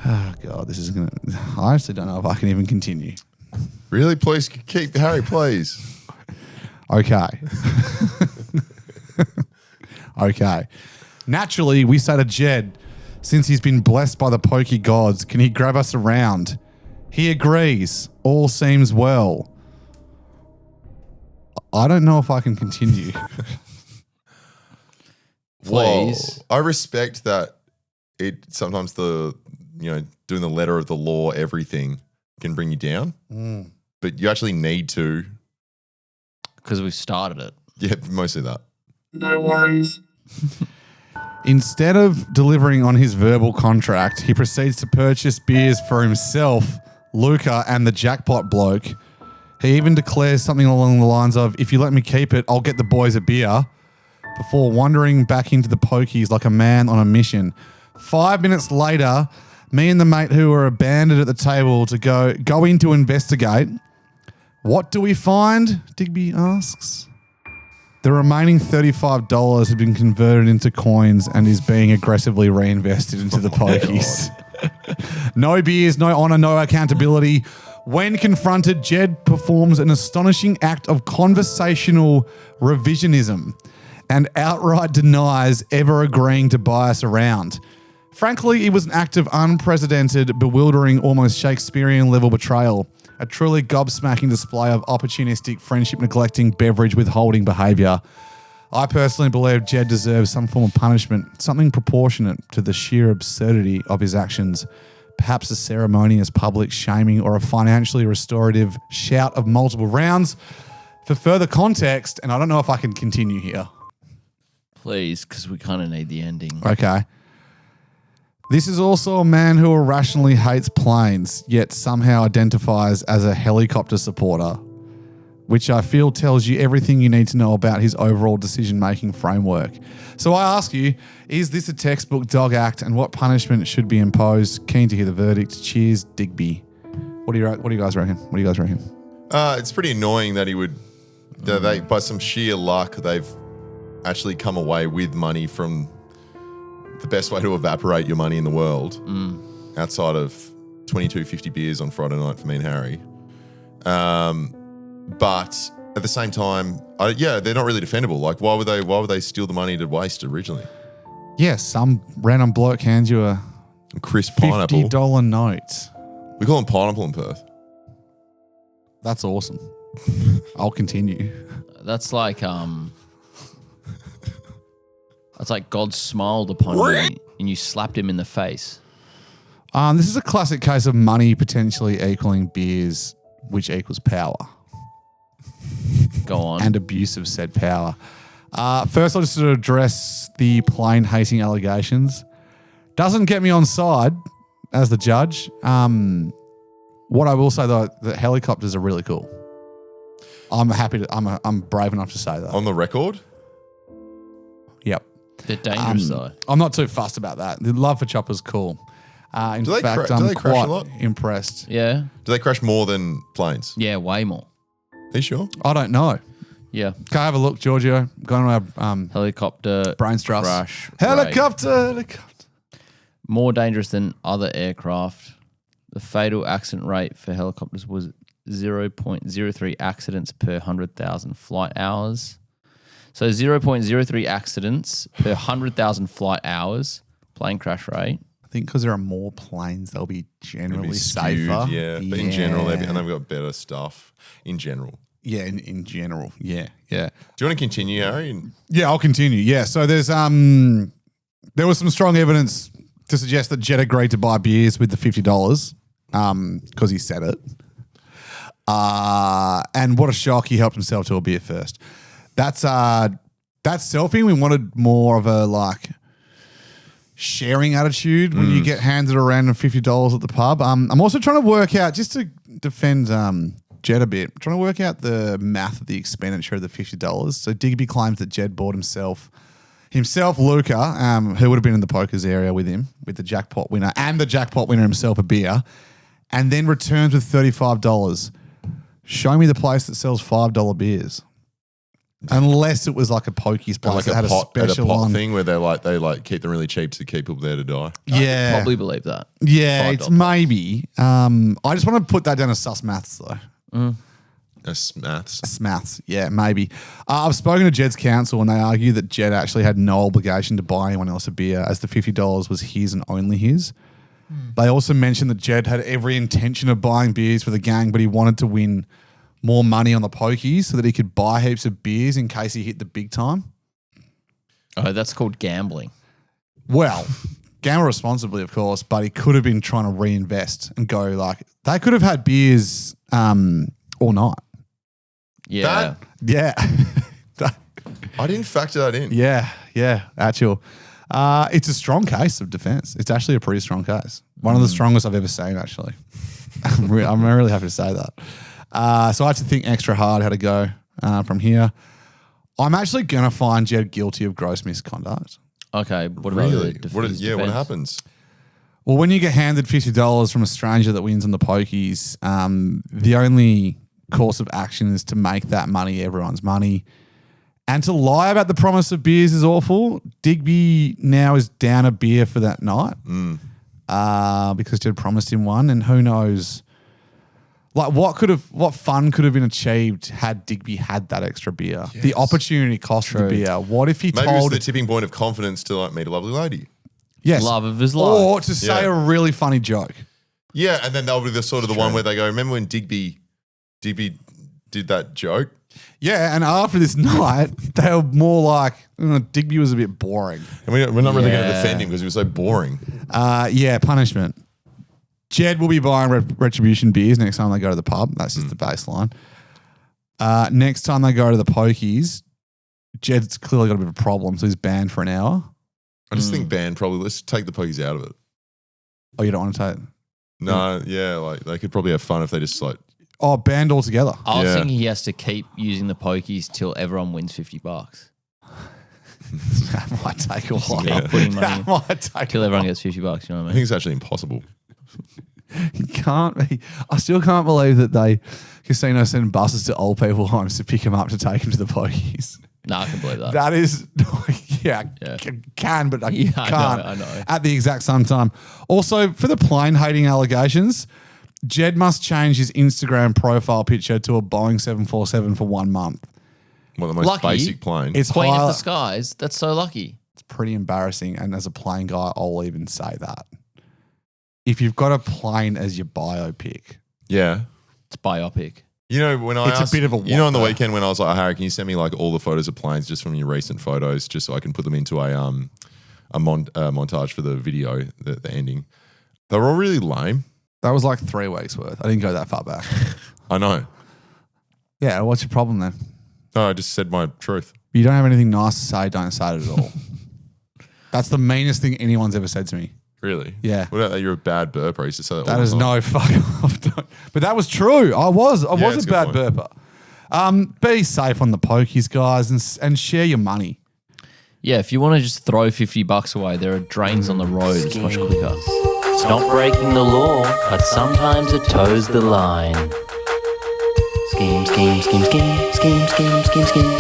Oh, God, this is going to... I actually don't know if I can even continue.
Really? Please keep... Harry, please.
Okay. Okay. Naturally, we say to Jed, since he's been blessed by the pokey gods, can he grab us around? He agrees. All seems well. I don't know if I can continue.
Please.
Whoa. I respect that it sometimes doing the letter of the law, everything can bring you down. But you actually need to.
Because we've started it.
Yeah, mostly that.
No worries.
Instead of delivering on his verbal contract, he proceeds to purchase beers for himself, Luca, and the jackpot bloke. He even declares something along the lines of, if you let me keep it, I'll get the boys a beer, before wandering back into the pokies like a man on a mission. 5 minutes later, me and the mate who were abandoned at the table to go in to investigate. What do we find? Digby asks. The remaining $35 had been converted into coins and is being aggressively reinvested into the pokies. No beers, no honour, no accountability. When confronted, Jed performs an astonishing act of conversational revisionism and outright denies ever agreeing to buy us around. Frankly, it was an act of unprecedented, bewildering, almost Shakespearean-level betrayal. A truly gobsmacking display of opportunistic, friendship-neglecting, beverage withholding behaviour. I personally believe Jed deserves some form of punishment, something proportionate to the sheer absurdity of his actions. Perhaps a ceremonious public shaming or a financially restorative shout of multiple rounds. For further context, and I don't know if I can continue here.
Please, because we kind of need the ending.
Okay. This is also a man who irrationally hates planes, yet somehow identifies as a helicopter supporter, which I feel tells you everything you need to know about his overall decision-making framework. So I ask you, is this a textbook dog act, and what punishment should be imposed? Keen to hear the verdict. Cheers, Digby. What do you guys reckon? What do you guys reckon?
It's pretty annoying that he would, they by some sheer luck, they've actually come away with money from the best way to evaporate your money in the world, outside of 22.50 beers on Friday night for me and Harry. But at the same time, they're not really defendable. Like, why would they steal the money to waste originally?
Yeah, some random bloke hands you a
crisp pineapple
$50 note.
We call them pineapple in Perth.
That's awesome. I'll continue.
That's like that's like God smiled upon you and you slapped him in the face.
This is a classic case of money potentially equaling beers, which equals power.
Go on.
And abuse of said power. First, I'll just sort of address the plane hating allegations. Doesn't get me on side as the judge. What I will say though, the helicopters are really cool. I'm happy to. I'm brave enough to say that
on the record.
Yep.
They're dangerous though.
I'm not too fussed about that. The love for choppers cool. In fact, I'm
crash a
quite
lot?
impressed.
Yeah.
Do they crash more than planes?
Yeah, way more.
Are you sure?
I don't know.
Yeah.
Can I have a look, Giorgio? Go on our
helicopter
brain stress.
crash.
Helicopter.
More dangerous than other aircraft. The fatal accident rate for helicopters was 0.03 accidents per 100,000 flight hours. So 0.03 accidents per 100,000 flight hours, plane crash rate.
I think because there are more planes, they'll be generally
skewed,
safer.
Yeah, but in general, and they've got better stuff in general.
Yeah, in general. Yeah.
Do you want to continue, Harry?
Yeah, I'll continue. Yeah, so there was some strong evidence to suggest that Jed agreed to buy beers with the $50 because he said it. And what a shock, he helped himself to a beer first. That's selfie. We wanted more of a sharing attitude when you get handed around $50 at the pub. I'm also trying to work out, just to defend Jed a bit, I'm trying to work out the math of the expenditure of the $50. So Digby claims that Jed bought himself, Luca, who would have been in the pokers area with him, with the jackpot winner, and the jackpot winner himself a beer. and then returns with $35. Show me the place that sells $5 beers. Unless it was like a pokies place
Like
that had a
pot
special
pot
one.
thing where they keep them really cheap to keep people there to die.
Yeah.
Probably believe that.
Yeah,
$5
it's maybe. I just want to put that down as sus maths though.
Maths.
Maths, yeah, maybe. I've spoken to Jed's counsel and they argue that Jed actually had no obligation to buy anyone else a beer as the $50 was his and only his. They also mentioned that Jed had every intention of buying beers for the gang, but he wanted to win more money on the pokies so that he could buy heaps of beers in case he hit the big time.
Oh, that's called gambling.
Well, gamble responsibly, of course, but he could have been trying to reinvest and go like, they could have had beers all night.
Yeah.
Yeah.
I didn't factor that in.
Yeah, actual. It's a strong case of defense. It's actually a pretty strong case. One of the strongest I've ever seen, actually. I'm really happy to say that. So I had to think extra hard how to go from here. I'm actually going to find Jed guilty of gross misconduct.
Okay, what about
Really?
the
What
defense?
happens?
Well, when you get handed $50 from a stranger that wins on the pokies, the only course of action is to make that money everyone's money. And to lie about the promise of beers is awful. Digby now is down a beer for that night because Jed promised him one, and who knows, like what fun could have been achieved had Digby had that extra beer.
Yes.
The opportunity cost of the beer. What if he
Maybe it was
told
the tipping point of confidence to like meet a lovely lady.
yes,
Love of his life.
or to say a really funny joke?
Yeah, and then that'll be the sort of the one where they go, remember when Digby did that joke?
Yeah, and after this night, they were more like, Digby was a bit boring.
And we're not really going to defend him because he was so boring.
Yeah, punishment. Jed will be buying Retribution beers next time they go to the pub. That's just the baseline. Next time they go to the pokies, Jed's clearly got a bit of a problem, so he's banned for an hour.
I just think banned probably. Let's take the pokies out of it.
Oh, you don't want to take it?
No, yeah, like they could probably have fun if they just like.
Oh, banned altogether.
I was thinking he has to keep using the pokies till everyone wins $50.
That might take a while.
Keep putting money
That might take
till everyone gets $50. You know what I
I
mean?
think it's actually impossible.
You can't be. I still can't believe that casinos send buses to old people homes to pick them up to take them to the pokies.
No, I can believe that.
That is, can, but I can't.
I know.
At the exact same time. Also, for the plane hating allegations, Jed must change his Instagram profile picture to a Boeing 747 for 1 month.
Well, the most
Lucky.
basic plane.
It's
Queen
high-
of the skies. That's so lucky.
It's pretty embarrassing, and as a plane guy, I'll even say that. If you've got a plane as your biopic,
Yeah.
It's biopic.
You know, when I
It's a
asked,
bit of a
you know, on the
whopper.
weekend when I was like, Harry, can you send me like all the photos of planes just from your recent photos, just so I can put them into a montage for the video, the ending. They were all really lame.
that was like 3 weeks worth. I didn't go that far back.
I know.
Yeah, what's your problem then?
No, I just said my truth.
You don't have anything nice to say, don't say it at all. That's the meanest thing anyone's ever said to me.
Really?
Yeah.
What about that? You're a bad burper. I used to say that all
That
the
is
time.
no fuck off. Don't- But that was true. I was
Yeah,
a
that's a
bad
good
burper. Be safe on the pokies, guys, and share your money.
Yeah, if you want to just throw $50 away, there are drains on the road. It's much quicker.
It's not breaking the law, but sometimes it toes the line. Scheme, scheme, scheme, scheme, scheme, scheme, scheme, scheme.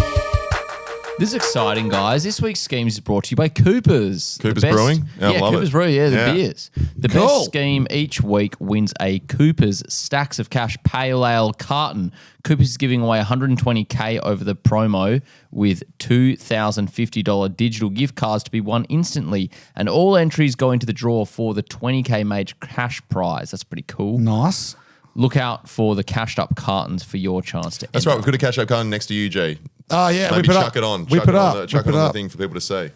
This is exciting, guys. This week's scheme is brought to you by Coopers.
Coopers
The best-
Brewing? Yeah, I
Yeah,
love
Coopers
it.
Brewing, the
Yeah.
beers. The
Cool.
best scheme each week wins a Coopers Stacks of Cash Pale Ale carton. Coopers is giving away $120K over the promo with $2,050 digital gift cards to be won instantly. And all entries go into the draw for the $20K major cash prize. That's pretty cool.
Nice.
Look out for the cashed up cartons for your chance to
That's
enter.
right. We've got a cash up carton next to you, Jay.
Oh, yeah.
Maybe
whip it
chuck
up.
it on.
Whip
Chuck
it up.
Chuck
Whip
it
it
on the
up.
thing for people to see.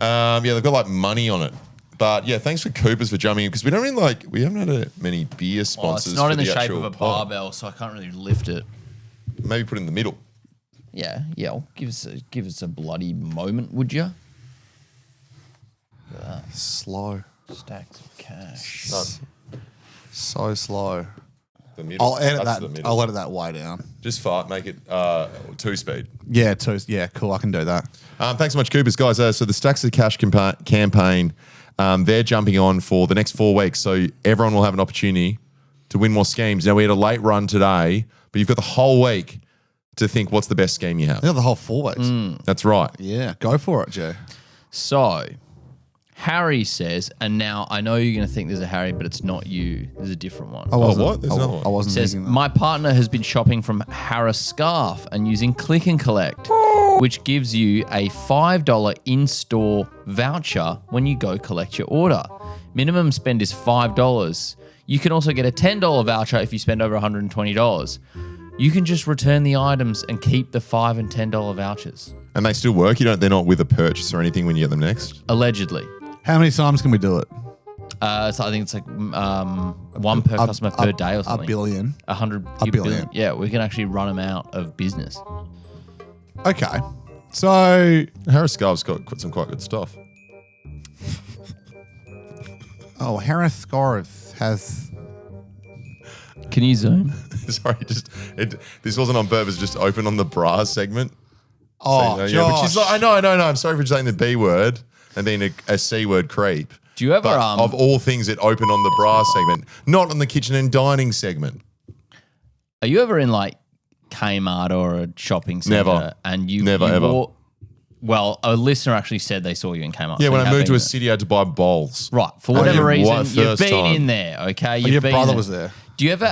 Yeah, they've got like money on it. But yeah, thanks for Coopers for jumping in because we haven't had many beer
Oh,
sponsors.
it's not
for
in the shape
actual
of a
pod.
barbell, so I can't really lift it.
Maybe put it in the middle.
Yeah. Give us a bloody moment, would you?
Slow.
Stacks of cash.
So slow.
The middle.
I'll edit
That's
that.
the middle.
I'll edit that way down.
Just fart, make it 2-speed.
Yeah, yeah, cool. I can do that.
Thanks so much, Coopers. Guys, so the Stacks of Cash campaign, they're jumping on for the next 4 weeks. So everyone will have an opportunity to win more schemes. Now, we had a late run today, but you've got the whole week to think what's the best scheme you have.
Yeah, the whole 4 weeks.
That's right.
Yeah, go for it, Joe.
So, Harry says, and now I know you're going to think there's a Harry, but it's not you. There's a different one.
I wasn't,
what? There's another one.
I wasn't
Says,
thinking that.
my partner has been shopping from Harris Scarf and using Click and Collect, which gives you a $5 in-store voucher when you go collect your order. Minimum spend is $5. You can also get a $10 voucher if you spend over $120. You can just return the items and keep the $5 and $10 vouchers.
And they still work? They're not with a purchase or anything when you get them next?
Allegedly.
How many times can we do it?
So I think it's like one per customer per day or something.
A billion.
100
A billion.
Yeah, we can actually run them out of business.
Okay. So,
Harris Scarf's got some quite good stuff.
Harris Scarf has...
Can you zoom?
Sorry, this wasn't on purpose, just open on the bra segment.
Oh,
so,
Josh.
which is like, I know. I'm sorry for saying the B word and being a C word creep.
Do you ever
But of all things, it opened on the bra segment, not on the kitchen and dining segment.
Are you ever in like Kmart or a shopping center?
Never.
And you
Never,
you
ever.
Well, a listener actually said they saw you in Kmart.
Yeah,
so
when
you
I
have
moved
been
to a
there.
city, I had to buy bowls.
Right, for whatever reason, you've
first
been
time.
in there. Okay,
your
you've been
brother
there.
was there.
Do you ever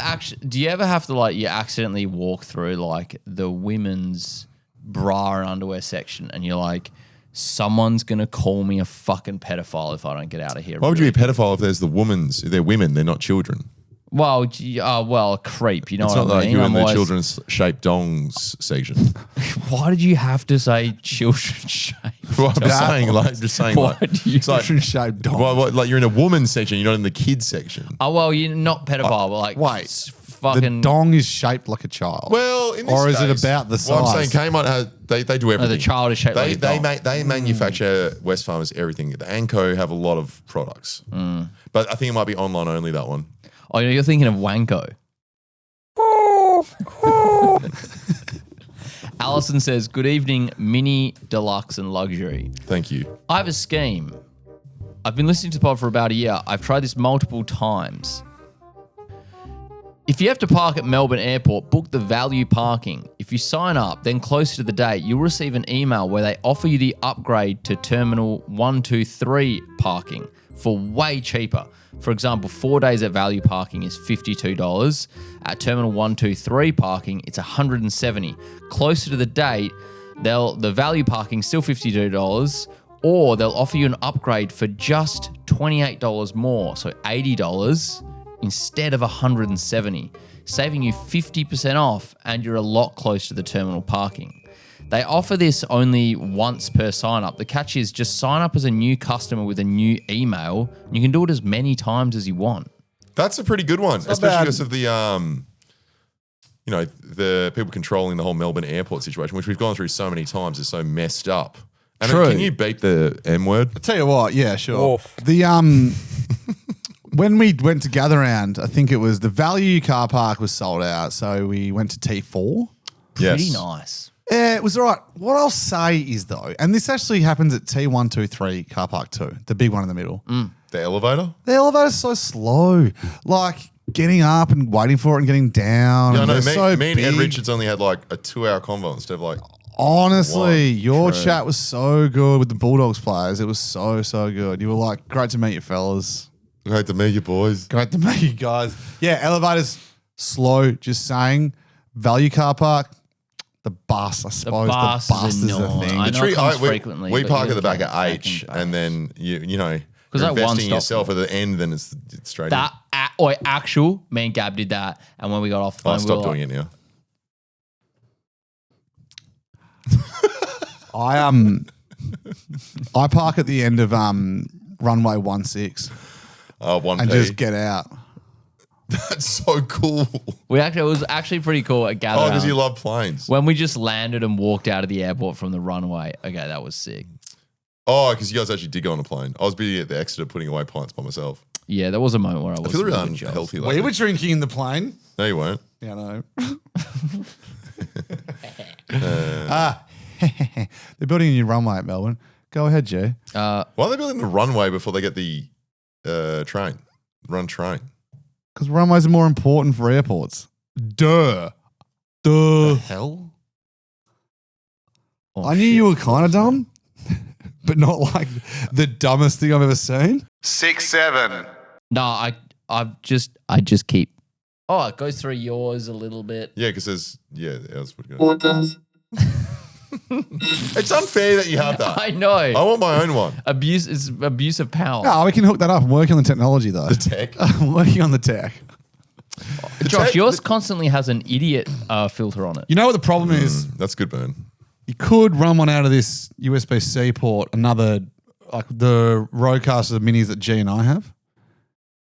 have to like you accidentally walk through like the women's bra and underwear section, and you're like, someone's gonna call me a fucking pedophile if I don't get out of here.
Why would you be a pedophile if there's they're women, they're not children?
Well, a creep. You know
It's
what
not
I
like
mean?
you're in the
always-
children's shaped dongs section.
Why did you have to say children's shaped?
Well, I'm just saying,
Why do you-
it's like,
Children-shaped dong.
like you're in a woman's section, you're not in the kids section.
Oh well, you're not pedophile, but like
Wait,
fucking
the dong is shaped like a child.
Well, in this
or is it
case,
about the size?
Well, I'm saying Kmart they do everything.
the child is shaped like a dog.
They manufacture West Farmers everything. The Anco have a lot of products, but I think it might be online only, that one.
Oh, you're thinking of Wanko. Alison says, good evening, mini, deluxe, and luxury.
Thank you.
I have a scheme. I've been listening to the pod for about a year. I've tried this multiple times. If you have to park at Melbourne Airport, book the value parking. If you sign up, then closer to the date, you'll receive an email where they offer you the upgrade to Terminal 123 parking for way cheaper. For example, 4 days at value parking is $52. At Terminal 123 parking, it's $170. Closer to the date, the value parking still $52, or they'll offer you an upgrade for just $28 more, so $80 instead of $170, saving you 50% off, and you're a lot closer to the terminal parking. They offer this only once per sign up. The catch is just sign up as a new customer with a new email. You can do it as many times as you want.
That's a pretty good one, especially because of the the people controlling the whole Melbourne airport situation, which we've gone through so many times, is so messed up. And
True.
Can you beep the M word?
I'll tell you what, yeah, sure.
Oof.
The when we went to Gather Round, I think it was the value car park was sold out, so we went to T4.
Pretty
Yes.
nice.
Yeah, it was all right. What I'll say is though, and this actually happens at T123 car park 2, the big one in the middle.
The elevator?
The elevator's so slow. Like getting up and waiting for it and getting down.
Yeah, I
and
know.
they're
Me,
so
me and Ed
big.
Richards only had like a 2-hour convo instead of like.
Honestly,
One.
your
True.
chat was so good with the Bulldogs players. It was so good. You were like, great to meet you, fellas.
Great to meet you, boys.
Great to meet you guys. Yeah, elevators slow. Just saying, value car park. The bus, I suppose.
bus is
is the
annoying.
thing.
I know it comes
we
frequently,
we
but
park
you
at the back
gotta
at
get
H,
fucking
and then you know,
'Cause
you're
that one
investing in
stop-
yourself at the end, then it's straight
That actual, me and Gab did that, and when we got off the
in.
phone,
Oh,
we
stop
were
doing
like,
it now.
I park at the end of runway 16
1P.
and just get out.
That's so cool.
it was actually pretty cool at Gather
Oh, because
Round.
you love planes.
When we just landed and walked out of the airport from the runway. Okay, that was sick.
Oh, because you guys actually did go on a plane. I was busy at the Exeter putting away pints by myself.
Yeah, there was a moment where I was
I feel really
a bit jealous.
unhealthy.
We were drinking in the plane.
No, you weren't.
Yeah, I know. They're building a new runway at Melbourne. Go ahead, Jay.
Why are they building the runway before they get the train? Train.
Because runways are more important for airports. Duh.
The hell?
I knew you were kind of dumb, but not like the dumbest thing I've ever seen.
6, 7.
No, I just keep. Oh, it goes through yours a little bit.
Yeah, because there's ours would go. It's unfair that you have that.
I know.
I want my own one.
It's abuse of power.
No, we can hook that up. I'm working on the technology though.
The tech.
I'm working on the tech.
Josh, yours constantly has an idiot filter on it.
You know what the problem is?
That's good, burn.
You could run one out of this USB-C port, another like the Rodecaster minis that G and I have,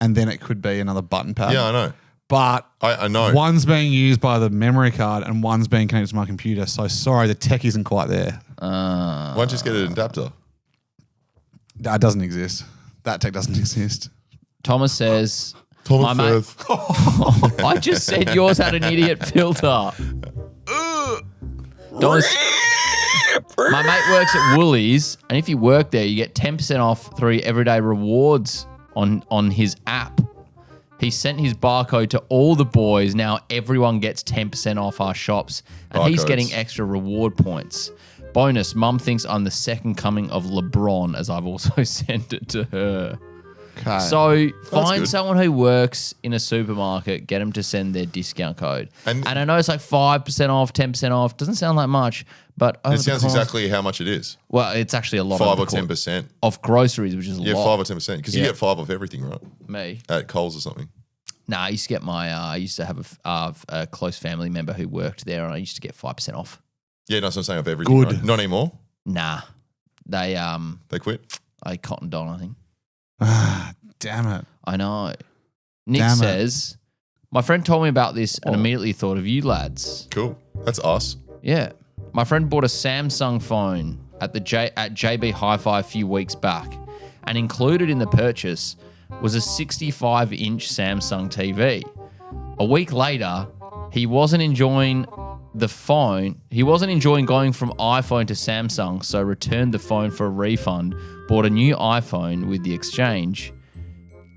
and then it could be another button pad.
Yeah, I know.
But
I know.
One's being used by the memory card and one's being connected to my computer. So sorry, the tech isn't quite there.
Why don't you just get an adapter?
That doesn't exist. That tech doesn't exist.
Thomas says,
Thomas
my mate,
says.
I just said yours had an idiot filter. Thomas, my mate works at Woolies, and if you work there, you get 10% off through everyday rewards on his app. He sent his barcode to all the boys. Now everyone gets 10% off our shops, and he's
Barcodes.
getting extra reward points. Bonus, Mum thinks I'm the second coming of LeBron, as I've also sent it to her.
Okay.
So find
good.
someone who works in a supermarket, get them to send their discount code. And I know it's like 5% off, 10% off. Doesn't sound like much, but over
It
the
sounds
course-
exactly how much it is.
Well, it's actually a lot.
5
over
or
the course
10%.
of groceries, which is a
Yeah,
lot.
5 or 10%. Because you
Yeah.
get 5 off everything, right?
Me.
At Coles or something.
Nah, I used to get my. I used to have a close family member who worked there, and I used to get 5% off.
Yeah, no, that's what I'm saying, of everything.
Good.
Right? Not anymore.
Nah, they
quit.
I cottoned on, I think.
Damn it.
I know. Nick
Damn it.
says, my friend told me about this and immediately thought of you lads.
Cool. That's us.
Yeah. My friend bought a Samsung phone at JB Hi-Fi a few weeks back, and included in the purchase was a 65-inch Samsung TV. A week later, he wasn't enjoying the phone. He wasn't enjoying going from iPhone to Samsung, so returned the phone for a refund, bought a new iPhone with the exchange,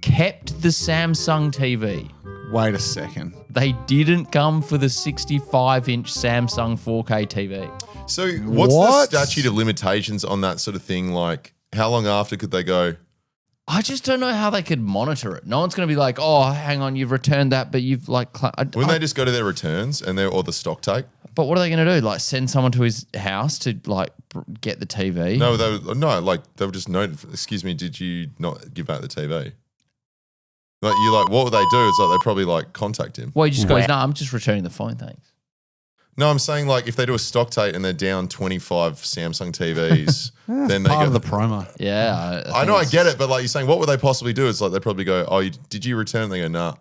kept the Samsung TV.
Wait a second.
They didn't come for the 65-inch Samsung 4K TV.
So what's the statute of limitations on that sort of thing? Like, how long after could they go?
I just don't know how they could monitor it. No one's going to be like, oh, hang on, you've returned that, but you've like...
Wouldn't they just go to their returns and or the stock take?
But what are they going to do? Like send someone to his house to like get the TV?
No, they would just note, excuse me, did you not give back the TV? Like, what would they do? It's like they probably like contact him.
Well, he just goes, no, I'm just returning the phone, thanks.
No, I'm saying like if they do a stock take and they're down 25 Samsung TVs, then they
part
go
of the promo.
Yeah.
I know, I get it, but like you're saying, what would they possibly do? It's like they probably go, oh, did you return? They go, nah.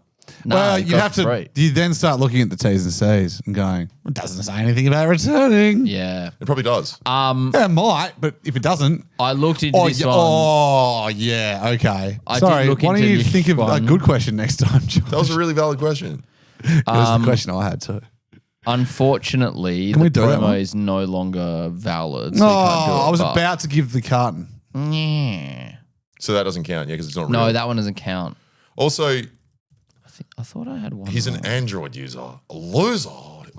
Well, you have to.
Free.
You then start looking at the T's and C's and going, it doesn't say anything about returning.
Yeah.
It probably does.
Yeah, it might, but if it doesn't,
I looked into this one.
Oh, yeah, okay.
I
Sorry,
did look
why don't
into
you
this
think of a
one.
good question next time, Josh?
That was a really valid question.
That was the question I had too.
Unfortunately,
Can we
the
do that
promo
one?
is no longer valid. So you can't do it,
I was
but-
about to give the carton.
Yeah.
So that doesn't count, yeah, because it's not real.
No, that one doesn't count.
Also,
I thought I had one.
he's an Android user. A loser.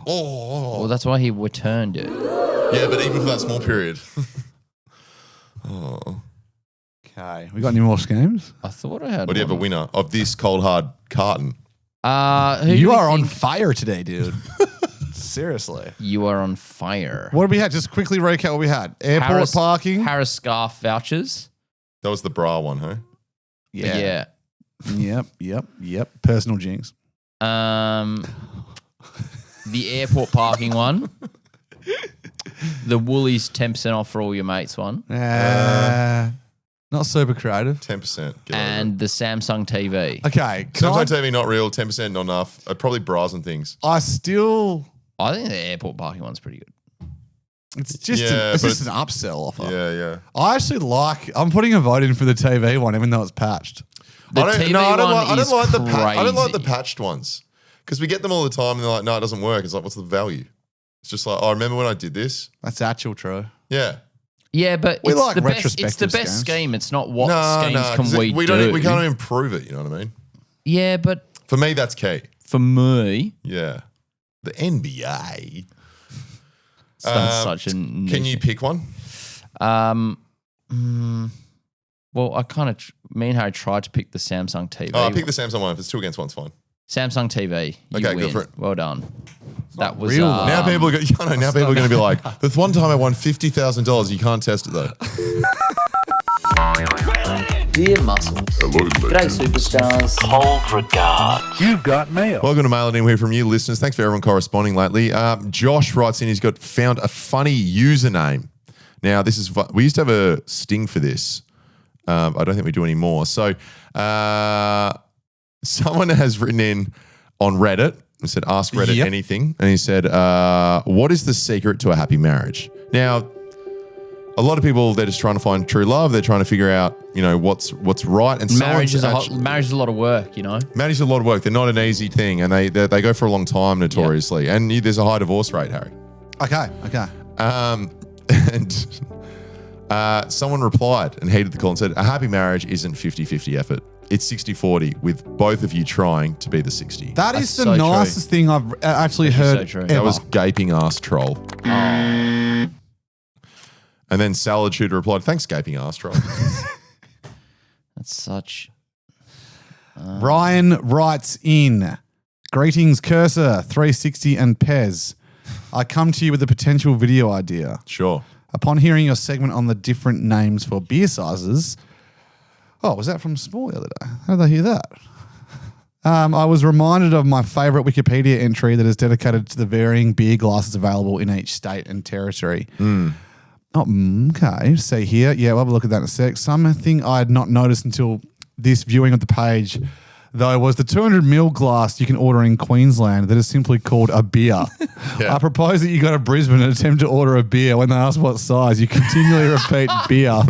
Well, that's why he returned it.
Yeah, but even for that small period. Oh.
Okay. We got any more schemes?
I thought I had
What do you have a winner of this cold hard carton?
Who do
You
we
are on
think-
fire today, dude. Seriously.
You are on fire.
What did we have? Just quickly recap what we had. Airport parking.
Harris scarf vouchers.
That was the bra one, huh?
Yeah.
Yep. Personal jinx.
The airport parking one. The Woolies 10% off for all your mates one.
Not super creative.
10%.
And the Samsung TV.
Okay.
Samsung TV not real, 10% not enough. Probably bras and things.
I think
the airport parking one's pretty good.
It's just
Yeah,
it's
but
just an upsell offer.
Yeah.
I actually I'm putting a vote in for the TV one, even though it's patched.
The TV
I don't
one is
like the I don't like the
crazy.
patched ones because we get them all the time and they're like, no, it doesn't work. It's like, what's the value? It's just like, oh, remember when I did this?
That's actual true.
Yeah.
Yeah, but
We
it's
like
the best. It's the
retrospective
best
schemes.
scheme. It's not what
No,
schemes can
'cause
we
we
do.
We can't improve it. You know what I mean?
Yeah, but
For me, that's key.
for me,
Yeah. The NBA.
it's done such a.
Can you pick one?
Well, I kind of. Me and Harry tried to pick the Samsung TV.
Oh, I pick the Samsung one. If it's 2 against 1, it's fine.
Samsung TV. You
Okay, go
win.
for it.
Well done. That was
real, though.
Now people are going to be like, "There's one time I won $50,000. You can't test it though."
Dear Muscles. G'day, superstars. Cold regards.
You've got mail.
Welcome to Mail It In. We're from you listeners. Thanks for everyone corresponding lately. Josh writes in. He's found a funny username. Now this is we used to have a sting for this. I don't think we do anymore. So someone has written in on Reddit and said, "Ask Reddit anything," and he said, "What is the secret to a happy marriage?" Now, a lot of people, they're just trying to find true love. They're trying to figure out, what's right. And
marriage is a lot of work.
Marriage is a lot of work. They're not an easy thing, and they go for a long time notoriously. Yep. And there's a high divorce rate, Harry.
Okay.
And someone replied and heeded the call and said, a happy marriage isn't 50-50 effort. It's 60-40 with both of you trying to be the 60.
That is the nicest thing I've actually heard ever.
That was gaping ass troll. And then Salad Shooter replied, thanks, gaping ass troll.
That's such...
Ryan writes in, greetings Cursor, 360 and Pez. I come to you with a potential video idea.
Sure.
Upon hearing your segment on the different names for beer sizes... Oh, was that from Small the other day? How did I hear that? I was reminded of my favourite Wikipedia entry that is dedicated to the varying beer glasses available in each state and territory. Oh, okay. See here. Yeah, we'll have a look at that in a sec. Something I had not noticed until this viewing of the page, though, was the 200ml glass you can order in Queensland that is simply called a beer. I propose that you go to Brisbane and attempt to order a beer. When they ask what size, you continually repeat beer,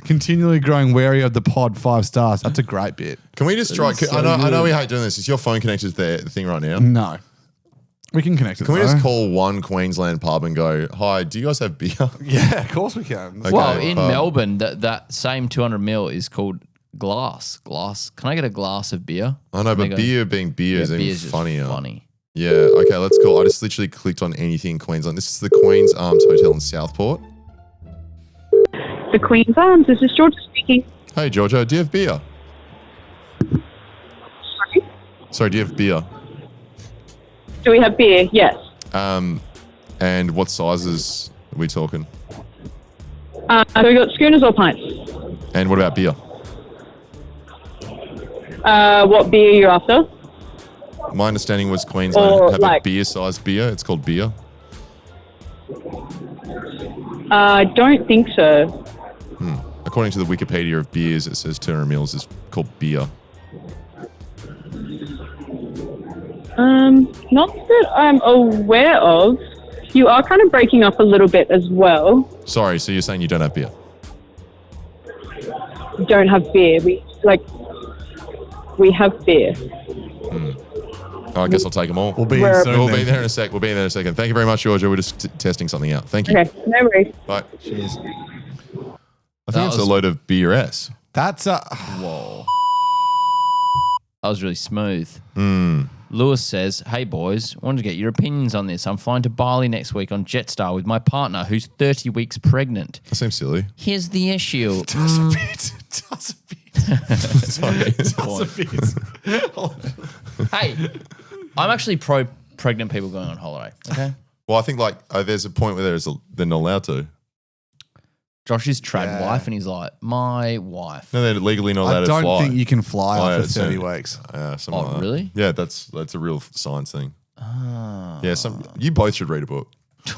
continually growing wary of the pod 5 stars. That's a great bit.
Can we just try? I know we hate doing this. Is your phone connected to the thing right now?
No. We can connect it.
Can we just call one Queensland pub and go, hi, do you guys have beer?
Yeah, of course we can.
Okay,
well, in Melbourne, that same 200ml is called glass. Can I get a glass of beer?
I know, but beer being beer is even
beer's
funnier.
Funny.
Yeah, okay, let's call. I just literally clicked on anything in Queensland. This is the Queen's Arms Hotel in Southport.
The Queen's Arms, this is Georgia speaking.
Hey, Georgia, do you have beer? Sorry, do you have beer?
Do we have beer? Yes.
And what sizes are we talking?
So we got schooners or pints?
And what about beer?
What beer are you after?
My understanding was Queensland have a beer-sized beer. It's called beer.
I don't think so.
According to the Wikipedia of beers, it says 200ml is called beer.
Not that I'm aware of. You are kind of breaking up a little bit as well.
Sorry, so you're saying you don't have beer?
Don't have beer. We have beer.
Oh, I guess I'll take them all.
We'll be in soon.
We'll be there in a sec. We'll be there in a second. Thank you very much, Georgia. We're just testing something out. Thank you.
Okay, no worries.
Bye.
Cheers.
I think it's a load of BRS.
That's a...
Whoa. That was really smooth. Lewis says, hey boys, wanted to get your opinions on this. I'm flying to Bali next week on Jetstar with my partner who's 30 weeks pregnant.
That seems silly.
Here's the issue.
It does a bit. It does a bit.
Sorry.
It does a bit.
Hey, I'm actually pro pregnant people going on holiday. Okay.
Well, I think there's a point where they're not allowed to.
Josh is trad wife, and he's like, my wife.
No, they're legally not allowed to fly.
I don't think you can fly after 30
it's
weeks.
something like that.
Really?
Yeah, that's a real science thing. Yeah, you both should read a book.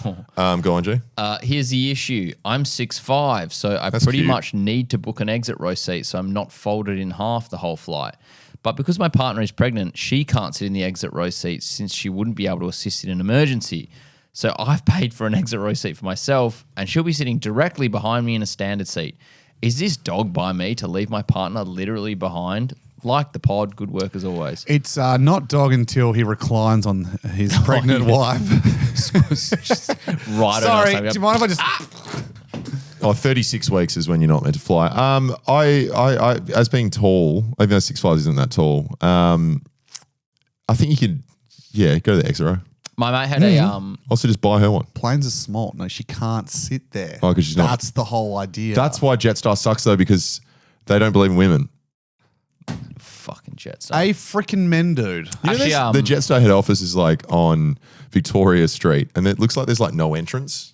Go on, G.
Here's the issue. I'm 6'5", so I
That's
pretty
cute.
much need to book an exit row seat so I'm not folded in half the whole flight. But because my partner is pregnant, she can't sit in the exit row seat since she wouldn't be able to assist in an emergency. So I've paid for an exit row seat for myself, and she'll be sitting directly behind me in a standard seat. Is this dog by me to leave my partner literally behind Like the pod, good work as always.
It's not dog until he reclines on his pregnant wife.
Right.
Sorry, do you mind if I just...
36 weeks is when you're not meant to fly. I as being tall, even though 6'5" isn't that tall, I think you could, go to the X-Row.
My mate had a
Also, just buy her one.
Planes are small. No, she can't sit there.
Oh, because she's not.
That's the whole idea.
That's why Jetstar sucks though, because they don't believe in women.
Fucking Jetstar.
A freaking men, dude.
You know, the Jetstar head office is like on Victoria Street, and it looks like there's like no entrance.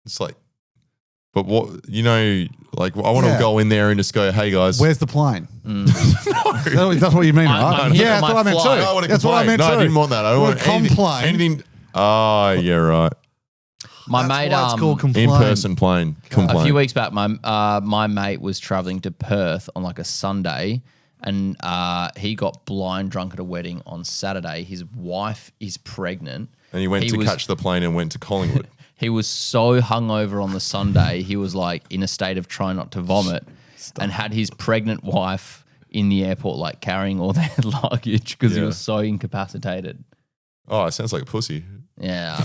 It's like, but what like I want to go in there and just go, hey guys,
Where's the plane?
No.
That's what you mean, right? Yeah, that's what I meant too.
I don't want to
That's what I
complain.
meant
No,
too.
I didn't want that. I don't want
complain.
anything. Oh, yeah, right.
My
That's
mate,
why it's called complain.
In-person plane. Complain.
a few weeks back, my mate was traveling to Perth on like a Sunday, and he got blind drunk at a wedding on Saturday. His wife is pregnant,
And he went to catch the plane and went to Collingwood.
He was so hungover on the Sunday, he was like in a state of trying not to vomit, and had his pregnant wife in the airport, like carrying all their luggage because he was so incapacitated.
Oh, it sounds like a pussy.
Yeah.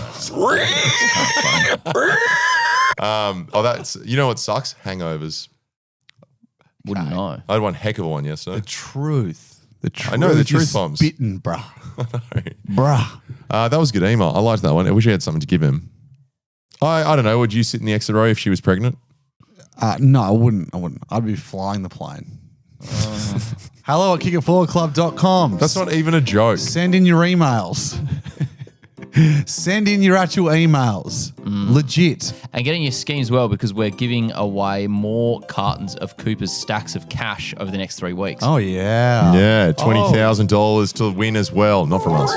That's you know what sucks? Hangovers.
Wouldn't know.
I had one heck of a one yesterday.
The truth.
I know the truth
is
bombs.
Bitten, bruh. Bruh.
That was a good email. I liked that one. I wish I had something to give him. I don't know. Would you sit in the exit row if she was pregnant?
No, I wouldn't. I'd be flying the plane. Hello at kickitforwardclub.com.
That's not even a joke.
Send in your emails. Send in your actual emails. Legit.
And get in your schemes well, because we're giving away more cartons of Cooper's stacks of cash over the next 3 weeks.
Oh, yeah.
Yeah, $20,000 to win as well. Not from us.